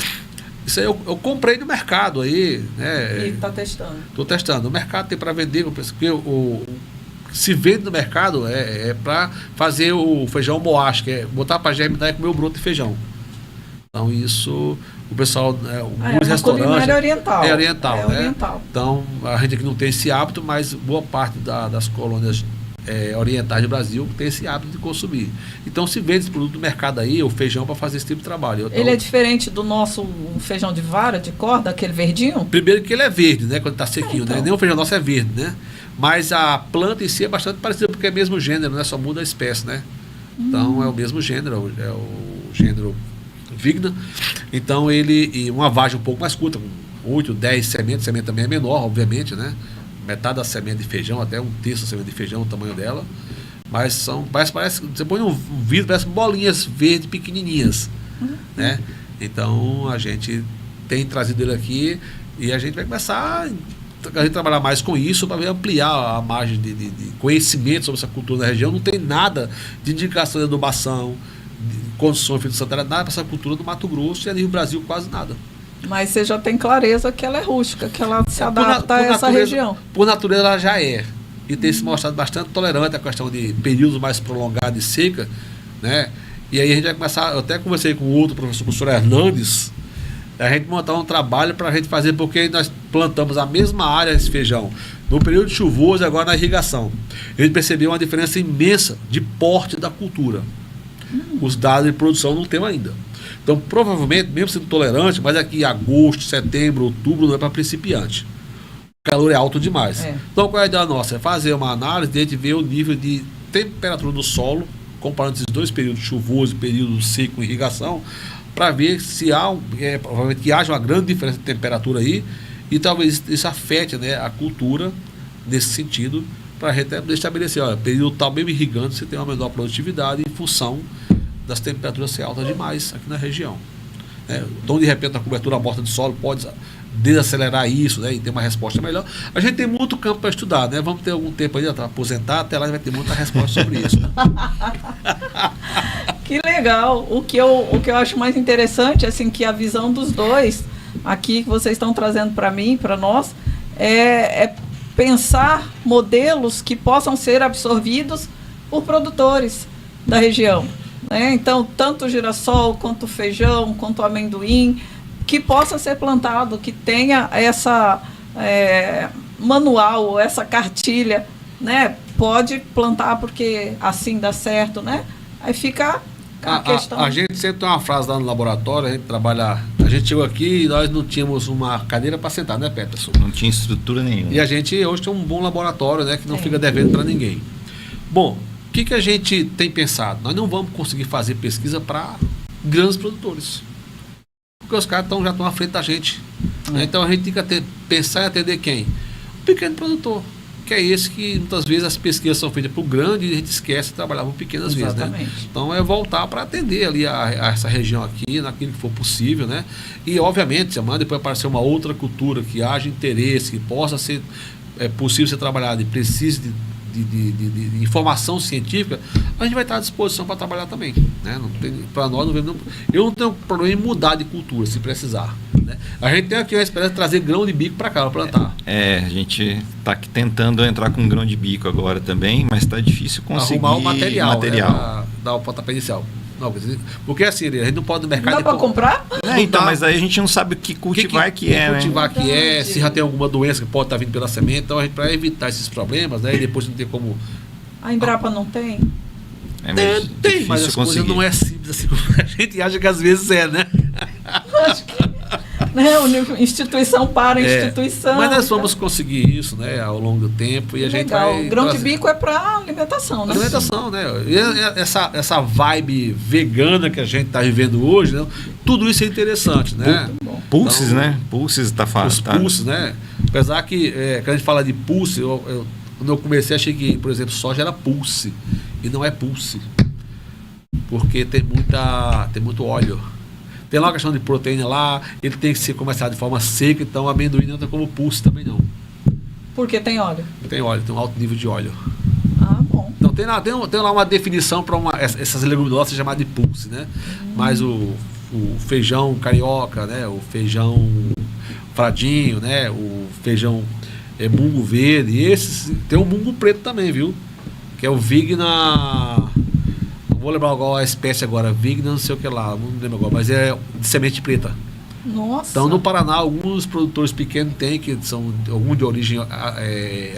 Isso aí eu comprei no mercado aí. Né? E está testando? Estou testando. O mercado tem para vender, porque se vende no mercado é para fazer o feijão moacho, que é botar para germinar e comer o broto de feijão. Então isso, o pessoal, os restaurantes... É oriental. É oriental, né? Oriental. Então a gente aqui não tem esse hábito, mas boa parte das colônias orientais do Brasil tem esse hábito de consumir. Então se vende esse produto no mercado aí, o feijão, para fazer esse tipo de trabalho. Ele é diferente do nosso feijão de vara, de corda, aquele verdinho? Primeiro que ele é verde, né? Quando está sequinho, então. né? Nem o feijão nosso é verde, né? Mas a planta em si é bastante parecida, porque é o mesmo gênero, né? Só muda a espécie, né? Então é o mesmo gênero, é o gênero Vigna. Então e uma vagem um pouco mais curta, com 8, 10 sementes, a semente também é menor, obviamente, né? Metade da semente de feijão, até um terço da semente de feijão, o tamanho dela. Mas parece você põe um vidro, parece bolinhas verdes pequenininhas, né? Então a gente tem trazido ele aqui e a gente vai começar a gente trabalhar mais com isso para ampliar a margem de conhecimento sobre essa cultura da região. Não tem nada de indicação de adubação, de condições fitossanitárias, nada para essa cultura do Mato Grosso e ali no Brasil quase nada. Mas você já tem clareza que ela é rústica, que ela se adapta a essa região. Por natureza ela já é. E tem se mostrado bastante tolerante à questão de períodos mais prolongados de seca, né? E aí a gente vai começar, eu até conversei com outro professor Hernandes, a gente montar um trabalho para a gente fazer, porque nós plantamos a mesma área de feijão no período chuvoso e agora na irrigação. A gente percebeu uma diferença imensa de porte da cultura. Os dados de produção não tem ainda. Então, provavelmente, mesmo sendo tolerante, mas aqui em agosto, setembro, outubro não é para principiante. O calor é alto demais. Então, qual é a ideia nossa? É fazer uma análise de a gente ver o nível de temperatura do solo, comparando esses dois períodos, chuvoso e período seco em irrigação, para ver se há provavelmente que haja uma grande diferença de temperatura aí e talvez isso afete, né, a cultura nesse sentido, para a gente estabelecer, olha, período tal mesmo irrigando, você tem uma menor produtividade em função das temperaturas ser altas demais aqui na região. Então, de repente, a cobertura morta de solo pode desacelerar isso, né, e ter uma resposta melhor. A gente tem muito campo para estudar, né? Vamos ter algum tempo aí para aposentar, até lá vai ter muita resposta sobre isso. Né? Que legal. O que eu acho mais interessante, assim, que a visão dos dois aqui que vocês estão trazendo para mim, para nós, é pensar modelos que possam ser absorvidos por produtores da região. Né? Então, tanto o girassol, quanto o feijão, quanto o amendoim, que possa ser plantado, que tenha essa manual, essa cartilha, né? Pode plantar porque assim dá certo, né? Aí fica a questão. A gente sempre tem uma frase lá no laboratório, a gente chegou aqui e nós não tínhamos uma cadeira para sentar, né, Peterson? Não tinha estrutura nenhuma. E a gente hoje tem um bom laboratório, né, que não fica devendo para ninguém. Bom, o que a gente tem pensado? Nós não vamos conseguir fazer pesquisa para grandes produtores, porque os caras já estão à frente da gente. Né? Então a gente tem que pensar em atender quem? O pequeno produtor, que é esse que muitas vezes as pesquisas são feitas para o grande e a gente esquece de trabalhar por pequenas vezes. Né? Então é voltar para atender ali a essa região aqui, naquilo que for possível. Né? E obviamente, se amanhã depois aparecer uma outra cultura que haja interesse, que possa ser possível ser trabalhada e precise de informação científica, a gente vai estar à disposição para trabalhar também. Né? Para nós, eu não tenho problema em mudar de cultura, se precisar. Né? A gente tem aqui a esperança de trazer grão de bico para cá, para plantar. A gente está tentando entrar com grão de bico agora também, mas está difícil conseguir arrumar o material. Né, dar o pontapé inicial. Não, porque assim, a gente não pode no mercado... Dá para comprar? Então, mas aí a gente não sabe o que cultivar se já tem alguma doença que pode estar vindo pela semente. Então, para evitar esses problemas, né, e depois não ter como... A Embrapa não tem? Tem, mas as coisas não é simples assim como a gente acha que às vezes né? Acho que... instituição para instituição. Mas nós vamos conseguir isso, né, ao longo do tempo. E a gente vai. O grão de bico é para alimentação, né? Alimentação, né? E essa vibe vegana que a gente está vivendo hoje, né? Tudo isso é interessante, né? Pulses, então, né? Pulses está fácil. Os pulses, né? Apesar que quando a gente fala de pulse, quando eu comecei, achei que, por exemplo, soja era pulse. E não é pulse. Porque tem muito óleo. Tem lá uma questão de proteína lá, ele tem que ser comercializado de forma seca, então o amendoim não tem como pulse também não. Porque tem óleo. Tem óleo, tem um alto nível de óleo. Ah, bom. Então tem lá uma definição para essas leguminosas chamadas de pulse, né? Mas o feijão carioca, né? O feijão fradinho, né? O feijão mungo verde, esses tem o mungo preto também, viu? Que é o Vigna, não vou lembrar agora a espécie agora, Vigna não sei o que lá, não lembro agora, mas é de semente preta. Nossa. Então no Paraná alguns produtores pequenos tem, que são alguns de origem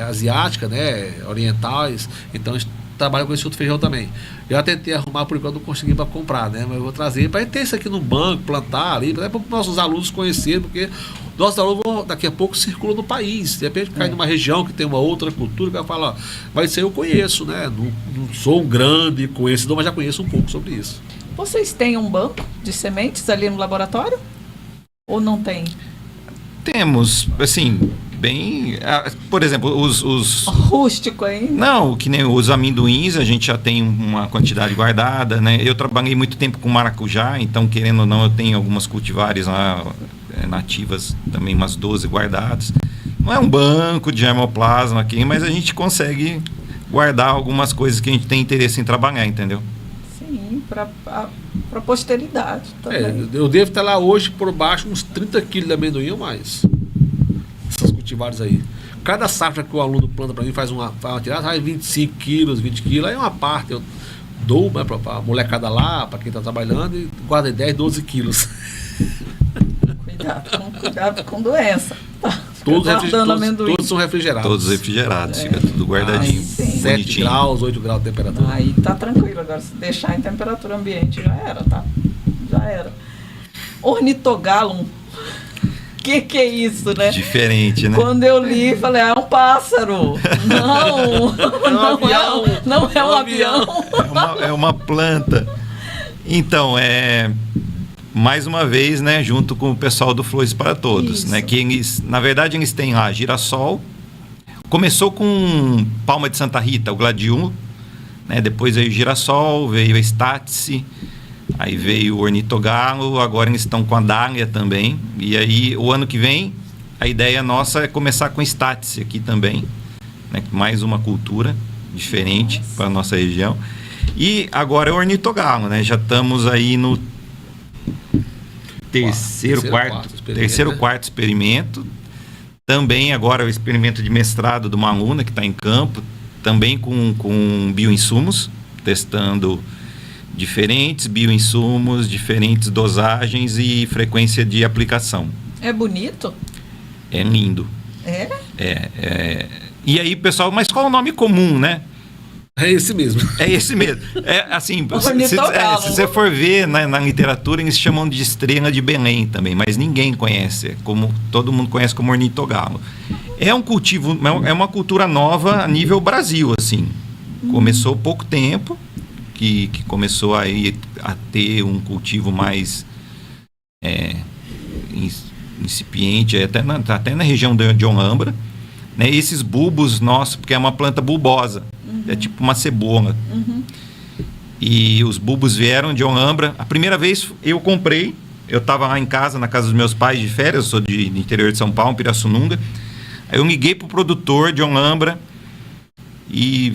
asiática, né, orientais, então eles trabalham com esse outro feijão também. Eu já tentei arrumar, por enquanto não consegui para comprar, né, mas eu vou trazer para ter isso aqui no banco, plantar ali, para os nossos alunos conhecerem, porque nossos alunos daqui a pouco circulam no país, de repente cai numa região que tem uma outra cultura, que vai falar, vai ser eu conheço, né, não sou um grande conhecedor, mas já conheço um pouco sobre isso. Vocês têm um banco de sementes ali no laboratório? Ou não tem? Temos, assim, bem... por exemplo, os Rústico ainda? Não, que nem os amendoins, a gente já tem uma quantidade guardada, né? Eu trabalhei muito tempo com maracujá, então, querendo ou não, eu tenho algumas cultivares lá, nativas, também umas 12 guardadas. Não é um banco de germoplasma aqui, mas a gente consegue guardar algumas coisas que a gente tem interesse em trabalhar, entendeu? Sim, para posteridade também. Eu devo estar lá hoje por baixo uns 30 quilos de amendoim ou mais. Essas cultivares aí. Cada safra que o aluno planta para mim faz uma tirada, faz 25 quilos, 20 quilos, aí uma parte eu dou, né, para a molecada lá, para quem está trabalhando, e guarda 10, 12 quilos. Cuidado com doença. Tá? Todos são refrigerados. Todos refrigerados, fica tudo guardadinho. 7 graus, 8 graus de temperatura. Aí tá tranquilo. Agora, se deixar em temperatura ambiente, já era, tá? Já era. Ornitogalum. Que é isso, né? Diferente, né? Quando eu li, falei, é um pássaro. Não é um avião. É uma planta. Então, mais uma vez, né, junto com o pessoal do Flores para Todos, né, que eles, na verdade, eles têm lá girassol. Começou com palma de Santa Rita, o gladiolo, né, depois veio o girassol, veio a estátice, aí veio o ornitogalo, agora eles estão com a dália também. E aí, o ano que vem, a ideia nossa é começar com estátice aqui também, né, mais uma cultura diferente para a nossa região. E agora é o ornitogalo, né, já estamos aí no quarto experimento. Também agora o experimento de mestrado de uma aluna que está em campo, também com bioinsumos, testando diferentes bioinsumos, diferentes dosagens e frequência de aplicação. É bonito? É lindo. E aí, pessoal, mas qual é o nome comum, né? É esse mesmo. É esse mesmo. Assim, se você for ver na literatura, eles chamam de estrela de Belém também, mas ninguém conhece, como todo mundo conhece como ornitogalo. É um cultivo, é uma cultura nova a nível Brasil, assim. Começou há pouco tempo, que começou aí a ter um cultivo mais incipiente, até na região de Olambra, né? Esses bulbos nossos, porque é uma planta bulbosa. É tipo uma cebola. E os bulbos vieram de Olambra. A primeira vez eu comprei, eu estava lá em casa, na casa dos meus pais de férias, eu sou de interior de São Paulo, Pirassununga. Aí eu liguei pro produtor de Olambra e,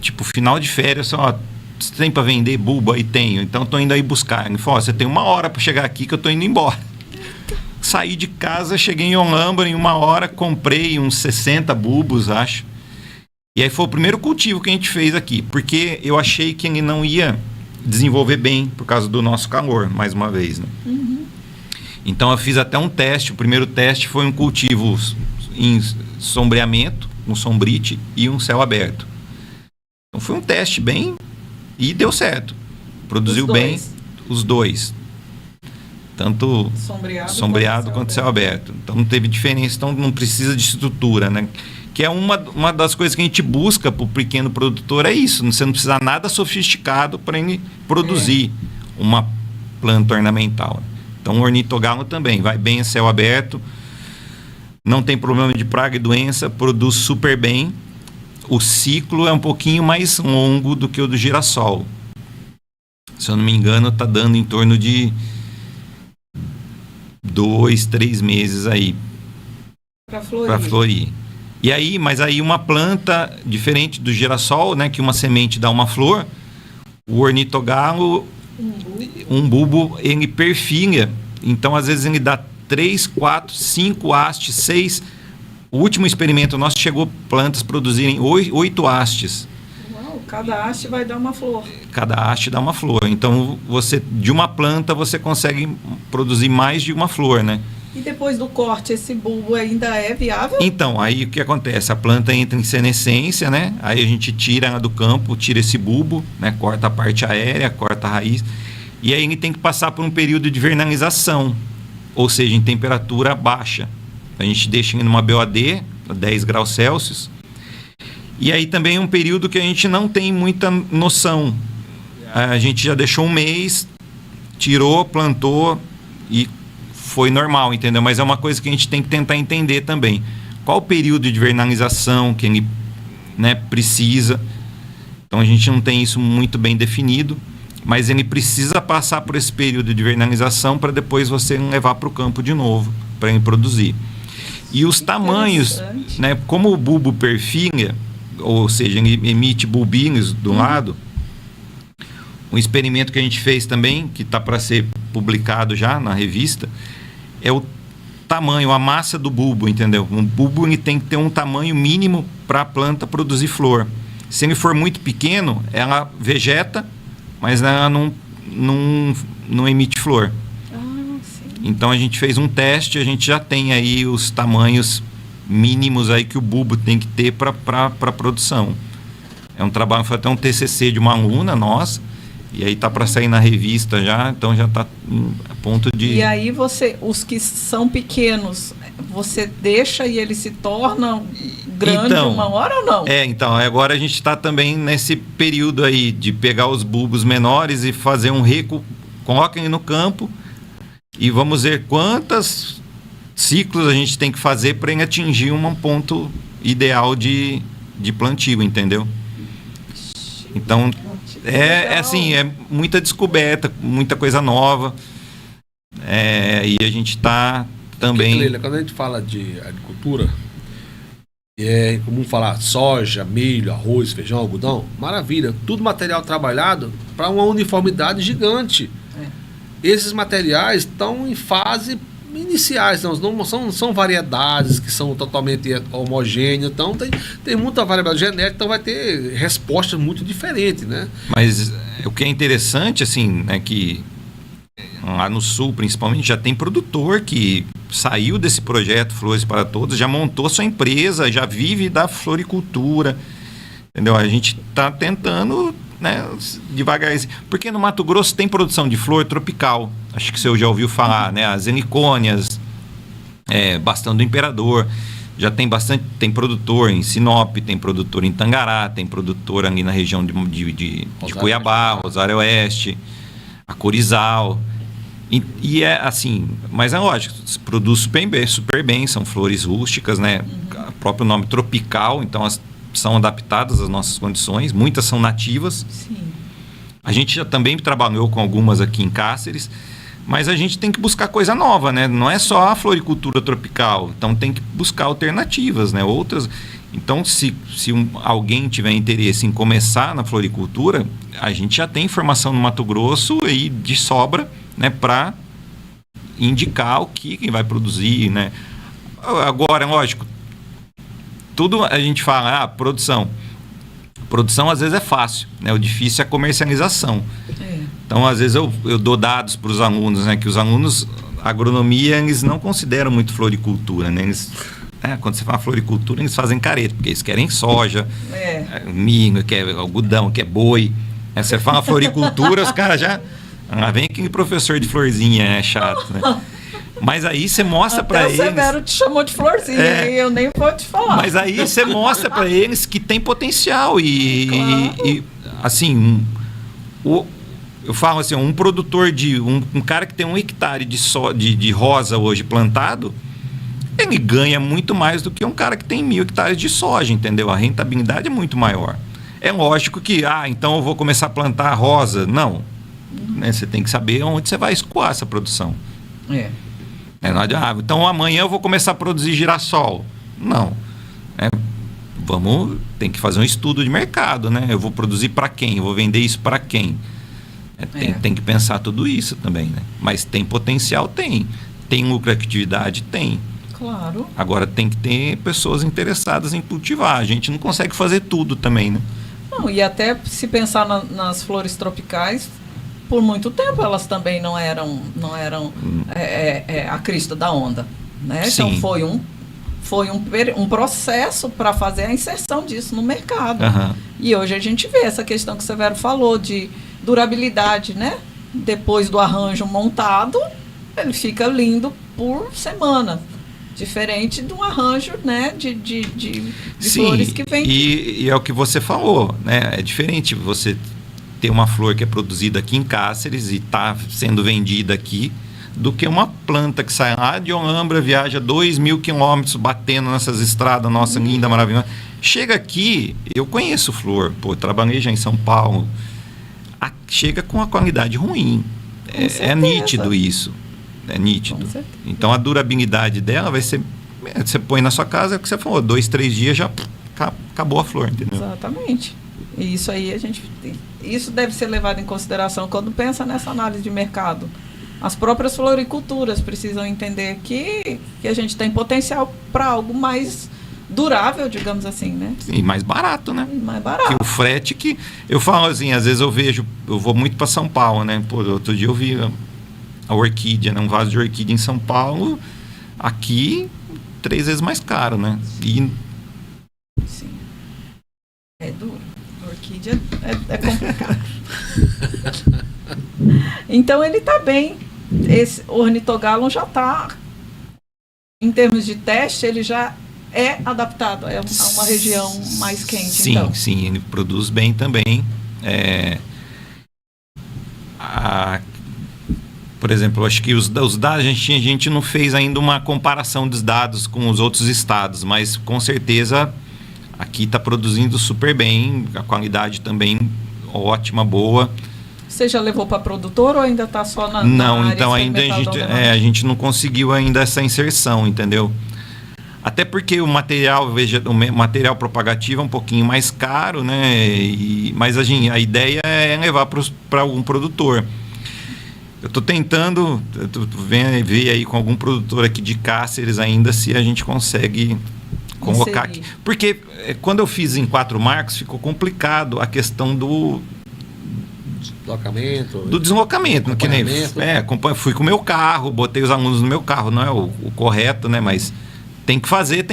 tipo, final de férias, ó, você tem para vender bulbo? Aí tenho, então tô indo aí buscar. Ele falou, você tem 1 hora para chegar aqui que eu tô indo embora. Saí de casa, cheguei em Olambra, em 1 hora, comprei uns 60 bulbos, acho. E aí foi o primeiro cultivo que a gente fez aqui, porque eu achei que ele não ia desenvolver bem por causa do nosso calor, mais uma vez, né? Então eu fiz até um teste. O primeiro teste foi um cultivo em sombreamento, um sombrite e um céu aberto. Então foi um teste bem e deu certo. Produziu bem os dois. Tanto sombreado quanto céu aberto. Então não teve diferença, então não precisa de estrutura, né? Que é uma das coisas que a gente busca para o pequeno produtor, é isso. Você não precisa nada sofisticado para ele produzir uma planta ornamental. Então o ornitogalo também vai bem a céu aberto, não tem problema de praga e doença, produz super bem. O ciclo é um pouquinho mais longo do que o do girassol. Se eu não me engano, está dando em torno de 2, 3 meses aí Para florir. E aí, mas aí uma planta diferente do girassol, né, que uma semente dá uma flor, o ornitogalo, um bulbo, ele perfilha. Então, às vezes, ele dá 3, 4, 5 hastes, 6. O último experimento nosso chegou plantas produzirem 8 hastes. Uau, cada haste vai dar uma flor. Cada haste dá uma flor. Então, de uma planta, você consegue produzir mais de uma flor, né? E depois do corte, esse bulbo ainda é viável? Então, aí o que acontece? A planta entra em senescência, né? Aí a gente tira ela do campo, tira esse bulbo, né? Corta a parte aérea, corta a raiz. E aí ele tem que passar por um período de vernalização, ou seja, em temperatura baixa. A gente deixa ele numa BOD, a 10 graus Celsius. E aí também é um período que a gente não tem muita noção. A gente já deixou um mês, tirou, plantou e foi normal, entendeu? Mas é uma coisa que a gente tem que tentar entender também. Qual o período de vernalização que ele, né, precisa. Então a gente não tem isso muito bem definido, mas ele precisa passar por esse período de vernalização para depois você levar para o campo de novo, para ele produzir. E os tamanhos, né, como o bulbo perfilha, ou seja, ele emite bulbinhos do lado, um experimento que a gente fez também, que está para ser publicado já na revista, é o tamanho, a massa do bulbo, entendeu? Um bulbo ele tem que ter um tamanho mínimo para a planta produzir flor. Se ele for muito pequeno, ela vegeta, mas ela não emite flor. Então a gente fez um teste, a gente já tem aí os tamanhos mínimos aí que o bulbo tem que ter para a produção. É um trabalho, foi até um TCC de uma aluna nossa, e aí tá para sair na revista já, então já tá a ponto de... E aí os que são pequenos, você deixa e eles se tornam grandes então, uma hora ou não? Então, agora a gente está também nesse período aí de pegar os bulbos menores e fazer um recuo, coloca ele no campo e vamos ver quantos ciclos a gente tem que fazer para ele atingir um ponto ideal de plantio, entendeu? Então, assim, é muita descoberta, muita coisa nova. E a gente está também... Leila, quando a gente fala de agricultura, é comum falar soja, milho, arroz, feijão, algodão, maravilha, tudo material trabalhado para uma uniformidade gigante. Esses materiais estão em fase iniciais, não são variedades que são totalmente homogêneas, então tem muita variedade genética, então vai ter respostas muito diferentes, né? Mas o que é interessante, assim, é que lá no sul, principalmente, já tem produtor que saiu desse projeto Flores para Todos, já montou sua empresa, já vive da floricultura, entendeu? A gente está tentando, né, devagarzinho, porque no Mato Grosso tem produção de flor tropical, acho que você já ouviu falar, né? As helicônias, bastão do imperador, já tem bastante, tem produtor em Sinop, tem produtor em Tangará, tem produtor ali na região de Cuiabá, Rosário Oeste, a Corizal, e é assim, mas é lógico, se produz super bem, são flores rústicas, né? O próprio nome tropical, então são adaptadas às nossas condições, muitas são nativas. Sim. A gente já também trabalhou com algumas aqui em Cáceres, mas a gente tem que buscar coisa nova, né? Não é só a floricultura tropical, então tem que buscar alternativas, né? Outras. Então, se alguém tiver interesse em começar na floricultura, a gente já tem informação no Mato Grosso e de sobra, né? Para indicar o que quem vai produzir, né? Agora, lógico, tudo a gente fala, produção. Produção às vezes é fácil, né? O difícil é a comercialização. Então, às vezes eu dou dados para os alunos, né? Que os alunos, agronomia, eles não consideram muito floricultura, né? Eles, quando você fala floricultura, eles fazem careta, porque eles querem soja, milho, quer algodão, quer boi. Você fala floricultura, os caras já... vem aquele professor de florzinha, é chato, né? Mas aí você mostra para eles... O Severo te chamou de florzinha, e eu nem vou te falar. Mas aí você mostra para eles que tem potencial e assim, eu falo assim, um produtor um cara que tem 1 hectare de rosa hoje plantado, ele ganha muito mais do que um cara que tem 1.000 hectares de soja, entendeu? A rentabilidade é muito maior. É lógico que, então eu vou começar a plantar rosa. Não. Né? Você tem que saber onde você vai escoar essa produção. Não adianta, então amanhã eu vou começar a produzir girassol. Não. Tem que fazer um estudo de mercado, né? Eu vou produzir para quem? Eu vou vender isso para quem? Tem que pensar tudo isso também, né? Mas tem potencial? Tem. Tem lucratividade? Tem. Claro. Agora tem que ter pessoas interessadas em cultivar. A gente não consegue fazer tudo também, né? Não, e até se pensar nas flores tropicais, por muito tempo elas também não eram a crista da onda, né? Sim. Então foi um processo para fazer a inserção disso no mercado. Uhum. E hoje a gente vê essa questão que o Severo falou de durabilidade, né? Depois do arranjo montado, ele fica lindo por semana. Diferente de um arranjo, né, de Sim, flores que vem. E é o que você falou, né? É diferente você ter uma flor que é produzida aqui em Cáceres e está sendo vendida aqui, do que uma planta que sai lá de Olambra, viaja 2.000 quilômetros batendo nessas estradas, nossa, linda, maravilhosa. Chega aqui, eu conheço flor, trabalhei já em São Paulo, chega com a qualidade ruim. É nítido isso. É nítido. Então a durabilidade dela vai ser. Você põe na sua casa, é o que você falou, 2, 3 dias já acabou a flor, entendeu? Exatamente. E isso aí isso deve ser levado em consideração quando pensa nessa análise de mercado. As próprias floriculturas precisam entender que a gente tem potencial para algo mais durável, digamos assim, né? E mais barato, né? E mais barato. Que o frete que... Eu falo assim, às vezes eu vou muito para São Paulo, né? Outro dia eu vi a orquídea, né? Um vaso de orquídea em São Paulo, aqui 3 vezes mais caro, né? E... Sim. É duro. A orquídea é complicado. Então ele está bem. Esse ornitogalon já está, em termos de teste, ele já é adaptado a uma região mais quente. Sim, então. Sim, ele produz bem também. Por exemplo, acho que os dados, a gente não fez ainda uma comparação dos dados com os outros estados, mas com certeza aqui está produzindo super bem, a qualidade também ótima, boa. Você já levou para produtor ou ainda está só na Não, área então ainda a gente não conseguiu ainda essa inserção, entendeu? Até porque o material propagativo é um pouquinho mais caro, né? Mas a ideia é levar para algum produtor. Eu estou tentando ver aí com algum produtor aqui de Cáceres ainda se a gente consegue colocar aqui. Porque quando eu fiz em 4 marcos, ficou complicado a questão do deslocamento, que nem fui com o meu carro, botei os alunos no meu carro, não é o correto, né? Mas tem que fazer.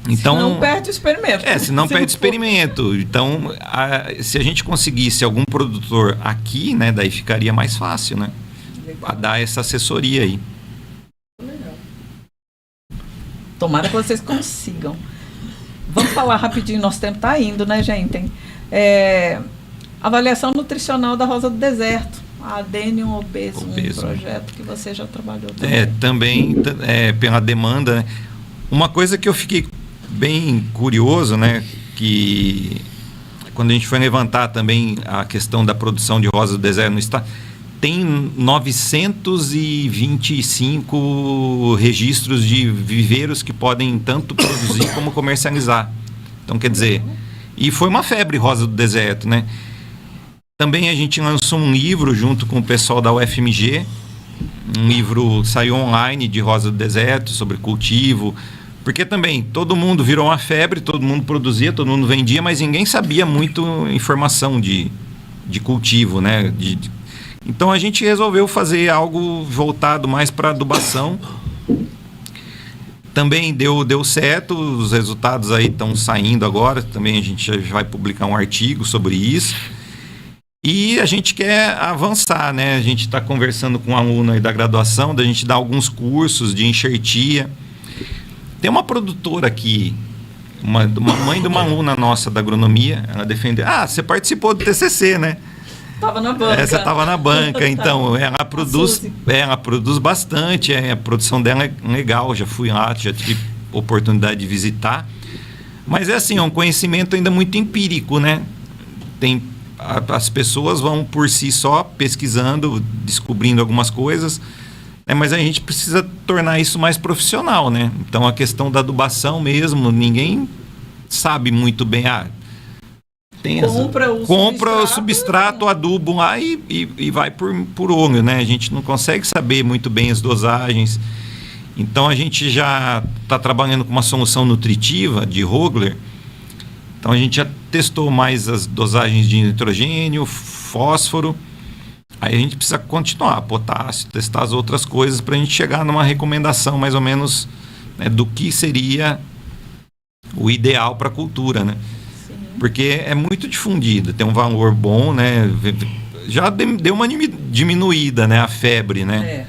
Então, se não perde o experimento. Se não perde o experimento. Então, se a gente conseguisse algum produtor aqui, né? Daí ficaria mais fácil, né? A dar essa assessoria aí. Legal. Tomara que vocês consigam. Vamos falar rapidinho, nosso tempo está indo, né, gente? Avaliação nutricional da Rosa do Deserto, a Adenium Obeso, um projeto que você já trabalhou também. Pela demanda, né? Uma coisa que eu fiquei bem curioso, né, que quando a gente foi levantar também a questão da produção de rosa do deserto no estado, tem 925 registros de viveiros que podem tanto produzir como comercializar. Então, quer dizer, e foi uma febre rosa do deserto, né? Também a gente lançou um livro junto com o pessoal da UFMG, um livro saiu online de rosa do deserto, sobre cultivo, porque também todo mundo virou uma febre, todo mundo produzia, todo mundo vendia, mas ninguém sabia muito informação de cultivo, né? Então a gente resolveu fazer algo voltado mais para adubação. Também deu certo, os resultados aí estão saindo agora, também a gente já vai publicar um artigo sobre isso. E a gente quer avançar, né? A gente está conversando com um aluno aí da graduação, da gente dar alguns cursos de enxertia. Tem uma produtora aqui, uma mãe de uma aluna nossa da agronomia, ela defendeu, você participou do TCC, né? Estava na banca. Essa estava na banca, então ela produz bastante, a produção dela é legal, já fui lá, já tive oportunidade de visitar. Mas é assim, é um conhecimento ainda muito empírico, né? As pessoas vão por si só pesquisando, descobrindo algumas coisas. Mas a gente precisa tornar isso mais profissional, né? Então a questão da adubação mesmo, ninguém sabe muito bem. Compra o substrato, adubo lá e vai por óleo, né? A gente não consegue saber muito bem as dosagens. Então a gente já está trabalhando com uma solução nutritiva de Rogler. Então a gente já testou mais as dosagens de nitrogênio, fósforo. Aí a gente precisa continuar, potássio, testar as outras coisas para a gente chegar numa recomendação mais ou menos, né, do que seria o ideal para a cultura, né? Sim. Porque é muito difundida, tem um valor bom, né? Já deu uma diminuída, né, a febre, né?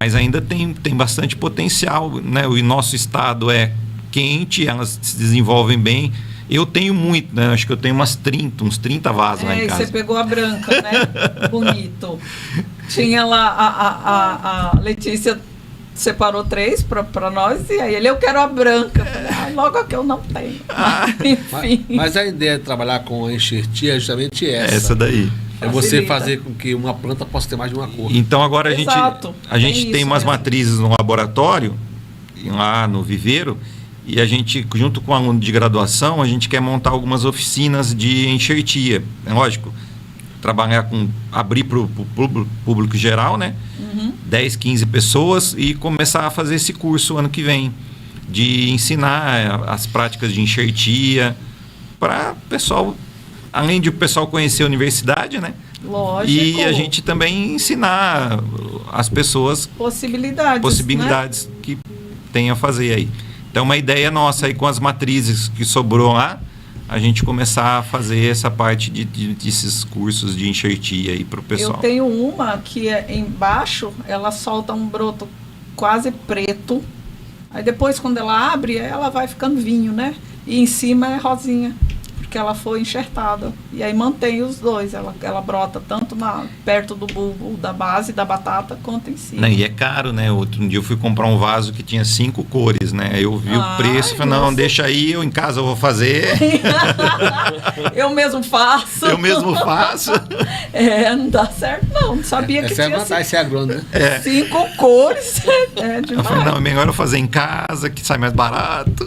Mas ainda tem bastante potencial, né? O nosso estado é quente, elas se desenvolvem bem. Eu tenho muito, né? Acho que eu tenho uns 30 vasos lá em casa. Você pegou a branca, né? Bonito. Tinha lá, a Letícia separou 3 para nós, e aí eu quero a branca. Logo a que eu não tenho. Enfim. Mas a ideia de trabalhar com a enxertia é justamente essa. Essa daí. É você fazer com que uma planta possa ter mais de uma cor. Então agora a gente tem umas matrizes no laboratório, lá no viveiro, e a gente, junto com o aluno de graduação, a gente quer montar algumas oficinas de enxertia. É lógico, abrir para o público geral, né? 10, 15 pessoas, e começar a fazer esse curso ano que vem, de ensinar as práticas de enxertia, para o pessoal, além de o pessoal conhecer a universidade, né? Lógico. E a gente também ensinar as pessoas possibilidades, né, que tem a fazer aí. Então, uma ideia nossa aí com as matrizes que sobrou lá, a gente começar a fazer essa parte desses cursos de enxertia aí para o pessoal. Eu tenho uma que embaixo, ela solta um broto quase preto. Aí depois, quando ela abre, ela vai ficando vinho, né? E em cima é rosinha, porque ela foi enxertada. E aí mantém os dois. Ela brota tanto perto do bulbo da base da batata, quanto em cima. E é caro, né? Outro dia eu fui comprar um vaso que tinha 5 cores, né? Eu vi o preço e falei, não, deixa aí, eu em casa eu vou fazer. Eu mesmo faço. Não dá certo não. Não sabia que tinha. Essa é a grande, né? 5 cores. Demais. Eu falei, não, é melhor eu fazer em casa, que sai mais barato.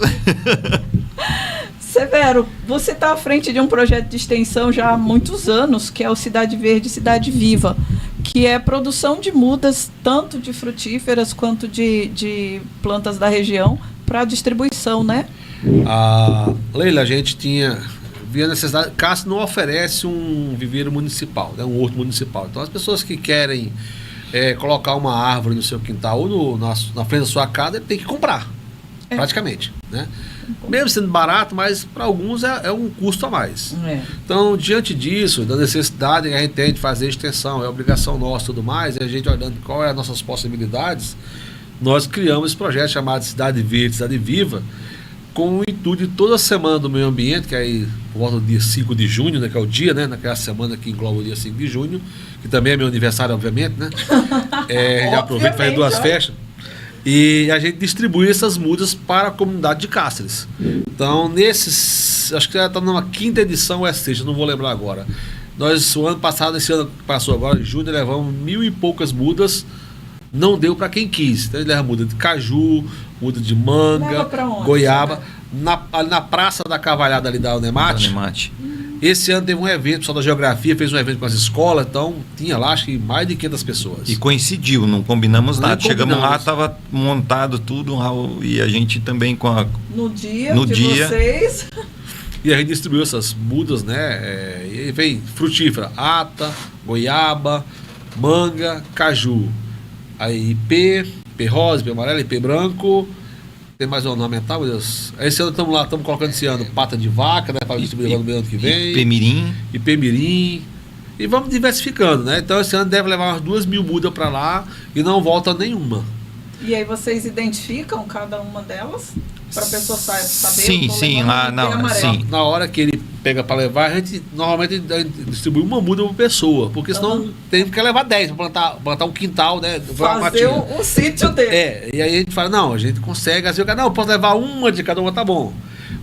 Severo, você está à frente de um projeto de extensão já há muitos anos, que é o Cidade Verde, Cidade Viva, que é produção de mudas, tanto de frutíferas quanto de plantas da região, para distribuição, né? Leila, a gente via a necessidade. Cássio não oferece um viveiro municipal, né, um horto municipal. Então, as pessoas que querem colocar uma árvore no seu quintal ou na frente da sua casa, ele tem que comprar, praticamente, né? Mesmo sendo barato, mas para alguns é um custo a mais. Então, diante disso, da necessidade que a gente tem de fazer extensão, é obrigação nossa e tudo mais, e a gente olhando qual é as nossas possibilidades, nós criamos esse projeto chamado Cidade Verde, Cidade Viva, com o intuito de toda semana do meio ambiente, que é aí por volta do dia 5 de junho, né, que é o dia, né, naquela semana que engloba o dia 5 de junho, que também é meu aniversário, obviamente, né? Já aproveito para fazer 2 festas. E a gente distribui essas mudas para a comunidade de Cáceres. Então, acho que já está numa 5ª edição ou 6ª, não vou lembrar agora. Nós, o ano passado, esse ano que passou agora, em junho, levamos 1000 e poucas mudas. Não deu para quem quis. Então, ele leva muda de caju, muda de manga, goiaba. Na Praça da Cavalhada ali da Unemate. Esse ano teve um evento, o pessoal da Geografia fez um evento com as escolas, então tinha lá, acho que mais de 500 pessoas. E coincidiu, não combinamos nada. Chegamos lá, estava montado tudo lá, e a gente também com a... No dia vocês... E a gente distribuiu essas mudas, né? E vem frutífera, ata, goiaba, manga, caju. Aí IP rosa, IP amarelo, IP branco... Tem mais um nome mental, meu Deus. Esse ano estamos colocando esse ano pata de vaca, né? Para distribuir no ano que vem. IP-mirim. E vamos diversificando, né? Então esse ano deve levar umas 2000 mudas para lá e não volta nenhuma. E aí vocês identificam cada uma delas? Para a pessoa saber? Sim, lá sim. Na hora que ele pega para levar, a gente normalmente distribui uma muda por pessoa, porque senão tem que levar 10 para plantar um quintal, né? Fazer o sítio dele. E aí a gente fala, não, a gente consegue, assim, não, eu posso levar uma de cada uma, tá bom.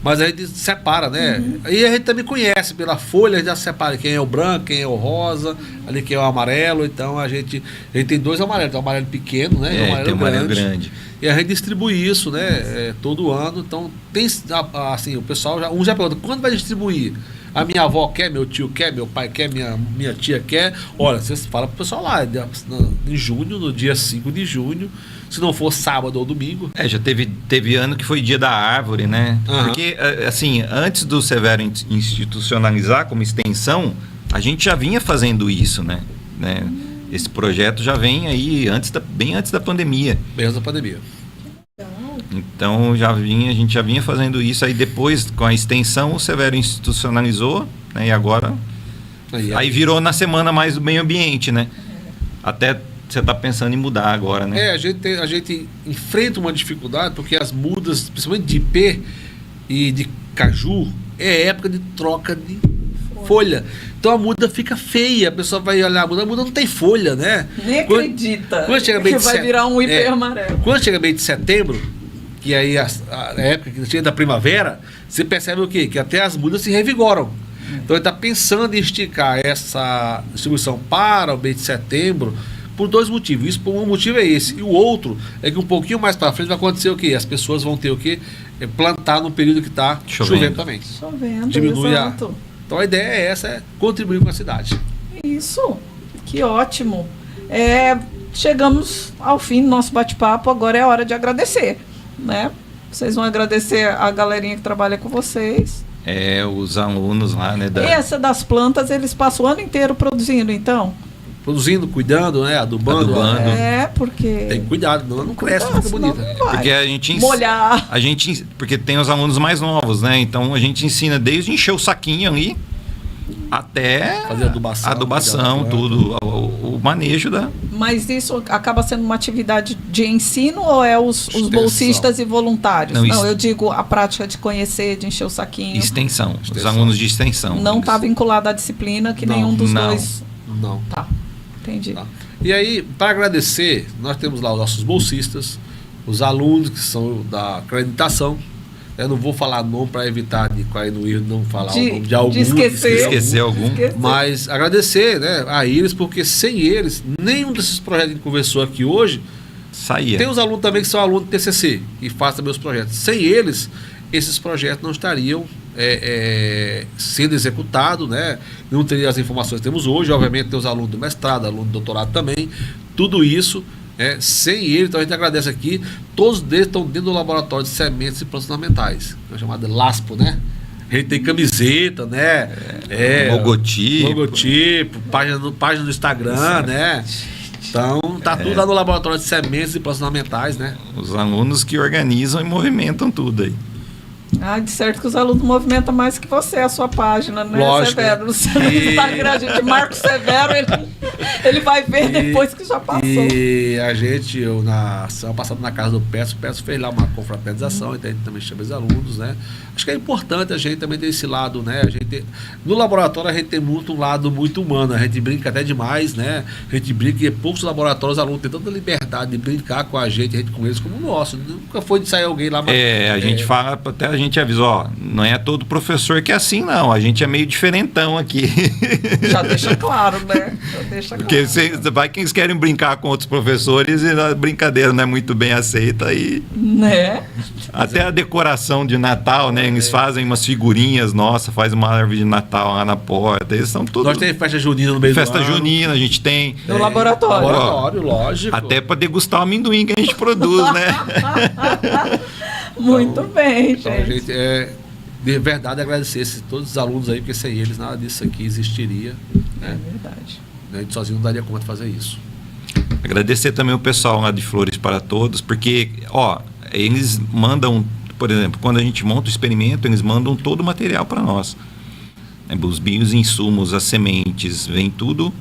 Mas a gente separa, né? E a gente também conhece pela folha, a gente já separa quem é o branco, quem é o rosa, ali quem é o amarelo. Então a gente tem 2 amarelos, tem um amarelo pequeno, né? E um tem um amarelo grande. E a gente distribui isso, né? Todo ano. Então tem assim, o pessoal já pergunta, quando vai distribuir? A minha avó quer, meu tio quer, meu pai quer, minha tia quer. Olha, vocês falam pro pessoal lá, em junho, no dia 5 de junho, se não for sábado ou domingo. Já teve ano que foi dia da árvore, né? Porque, assim, antes do Severo institucionalizar como extensão, a gente já vinha fazendo isso, né? Esse projeto já vem aí bem antes da pandemia. Bem antes da pandemia. Então a gente já vinha fazendo isso, aí depois com a extensão o Severo institucionalizou, né? E agora aí virou na semana mais do meio ambiente, né? Até você está pensando em mudar agora, né? A gente enfrenta uma dificuldade porque as mudas, principalmente de ipê e de caju, é época de troca de folha. Então a muda fica feia, a pessoa vai olhar a muda não tem folha, né? Nem acredita quando chega que vai virar um ipê amarelo. Quando chega meio de setembro, que aí a época que chega da primavera, você percebe o quê? Que até as mudas se revigoram. Então ele está pensando em esticar essa distribuição para o mês de setembro por 2 motivos. Um motivo é esse. E o outro é que um pouquinho mais para frente vai acontecer o quê? As pessoas vão ter o quê? Plantar no período que está chovendo também. Diminui exato. Então a ideia é essa, é contribuir com a cidade. Isso, que ótimo. Chegamos ao fim do nosso bate-papo, agora é hora de agradecer, né? Vocês vão agradecer a galerinha que trabalha com vocês. Os alunos lá, né? Essa das plantas, eles passam o ano inteiro produzindo, então? Produzindo, cuidando, né? Adubando. Porque... Tem cuidado, não cresce, fica bonita. Porque a gente molhar. Porque tem os alunos mais novos, né? Então a gente ensina desde encher o saquinho ali até fazer adubação tudo, o manejo da... Mas isso acaba sendo uma atividade de ensino ou é os bolsistas e voluntários? Não, eu digo a prática de conhecer, de encher o saquinho. Extensão. Os alunos de extensão. Não está vinculado à disciplina que nenhum dos dois... Não. Tá, entendi. Tá. E aí, para agradecer, nós temos lá os nossos bolsistas, os alunos que são da acreditação. Eu não vou falar nome para evitar de cair no erro, não falar o nome de algum. Esquecer algum. Mas agradecer, né, a eles, porque sem eles, nenhum desses projetos que a gente conversou aqui hoje saía. Tem os alunos também que são alunos do TCC e fazem também os projetos. Sem eles, esses projetos não estariam sendo executados, né? Não teria as informações que temos hoje. Obviamente tem os alunos do mestrado, alunos do doutorado também. Tudo isso sem ele. Então a gente agradece aqui. Todos eles estão dentro do laboratório de sementes e plantas ornamentais, que é chamado LASPO, né? A gente tem camiseta, né? Logotipo, página no Instagram, né? Então, tá tudo lá no laboratório de sementes e plantas ornamentais, né? Os alunos que organizam e movimentam tudo aí. De certo que os alunos movimentam mais que você, a sua página, né, lógico, Severo? No Instagram, a gente marca o Severo, ele vai ver depois que já passou. E a gente, na semana passada na casa do Peço, o Peço fez lá uma confraternização, então a gente também chama os alunos, né? Acho que é importante a gente também ter esse lado, né? No laboratório a gente tem um lado muito humano, a gente brinca até demais, né? A gente brinca e poucos laboratórios, os alunos têm tanta liberdade de brincar com a gente com eles como o nosso. Nunca foi de sair alguém lá... a gente fala, até a gente avisa, não é todo professor que é assim, não. A gente é meio diferentão aqui. Já deixa claro, né? Porque vai que eles querem brincar com outros professores e a brincadeira não é muito bem aceita. Né? Até a decoração de Natal, né? Eles fazem umas figurinhas, faz uma árvore de Natal lá na porta. Eles são tudo... Nós temos festa junina no meio do ano. Festa junina, a gente tem... No laboratório. Laboratório, lógico. Até para degustar o amendoim que a gente produz, né? Muito bem, gente. Então, a gente de verdade agradecer todos os alunos aí, porque sem eles nada disso aqui existiria. Né? É verdade. A gente sozinho não daria conta de fazer isso. Agradecer também o pessoal lá de Flores para Todos, porque, eles mandam, por exemplo, quando a gente monta o experimento, eles mandam todo o material para nós. Os bioinsumos, as sementes, vem tudo,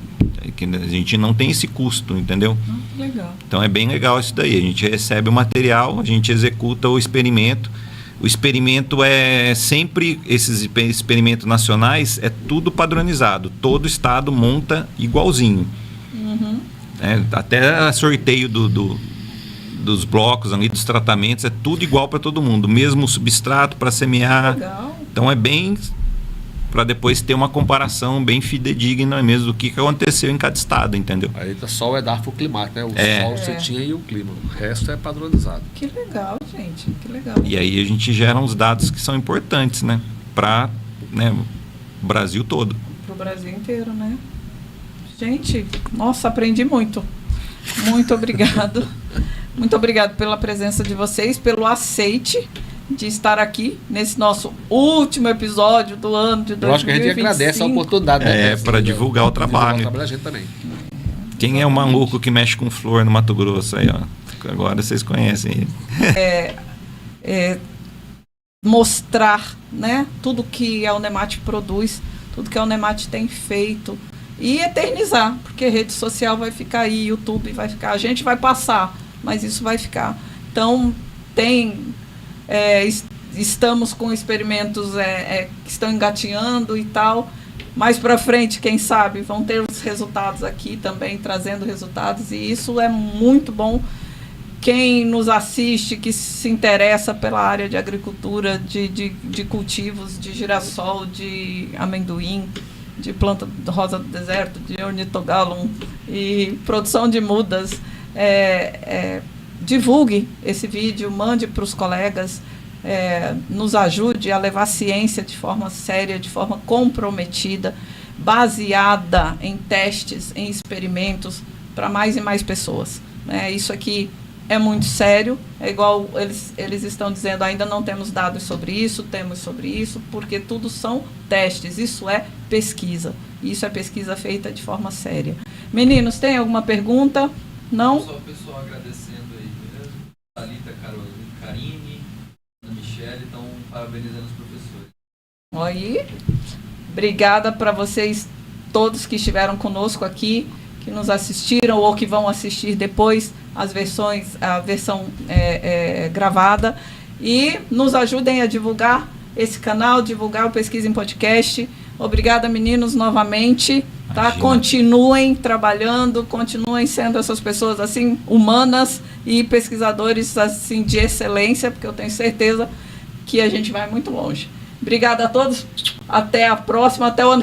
que a gente não tem esse custo, entendeu? Legal. Então é bem legal isso daí. A gente recebe o material, a gente executa o experimento. O experimento é sempre, esses experimentos nacionais, é tudo padronizado. Todo estado monta igualzinho. Até sorteio dos blocos ali, dos tratamentos, é tudo igual para todo mundo, mesmo substrato para semear. Legal. Então é bem para depois ter uma comparação bem fidedigna mesmo do que aconteceu em cada estado, entendeu? Aí tá só o EDARFO climático, né? O solo você tinha e o clima. O resto é padronizado. Que legal, gente. Que legal. E aí a gente gera uns dados que são importantes, né? Para, né, o Brasil todo. Para o Brasil inteiro, né? Gente, nossa, aprendi muito. Muito obrigado. Muito obrigado pela presença de vocês, pelo aceite de estar aqui nesse nosso último episódio do ano de 2025. Eu acho que a gente agradece a oportunidade. Né, para divulgar o trabalho. Divulgar o trabalho da gente também. Quem é o maluco que mexe com flor no Mato Grosso aí, ó? Agora vocês conhecem ele. Mostrar, né, tudo que a Unemate produz, tudo que a Unemate tem feito e eternizar, porque rede social vai ficar aí, YouTube vai ficar, a gente vai passar, mas isso vai ficar. Então, estamos com experimentos que estão engatinhando e tal. Mais para frente, quem sabe, vão ter os resultados aqui também, trazendo resultados, e isso é muito bom. Quem nos assiste, que se interessa pela área de agricultura, de cultivos, de girassol, de amendoim, de planta rosa do deserto, de ornitogalum e produção de mudas, divulgue esse vídeo, mande para os colegas, nos ajude a levar a ciência de forma séria, de forma comprometida, baseada em testes, em experimentos, para mais e mais pessoas. Isso aqui é muito sério, é igual eles estão dizendo, ainda não temos dados sobre isso, temos sobre isso, porque tudo são testes, isso é pesquisa, isso é pesquisa feita de forma séria. Meninos, tem alguma pergunta? Não? Só o pessoal agradecendo aí mesmo, Thalita, Karine, Ana Michele, estão parabenizando os professores. Aí, obrigada para vocês todos que estiveram conosco aqui, que nos assistiram ou que vão assistir depois a versão gravada, e nos ajudem a divulgar esse canal, divulgar o Pesquisa em Podcast. Obrigada, meninos, novamente. Tá? Continuem trabalhando, continuem sendo essas pessoas assim humanas e pesquisadores assim de excelência, porque eu tenho certeza que a gente vai muito longe. Obrigada a todos. Até a próxima, até o ano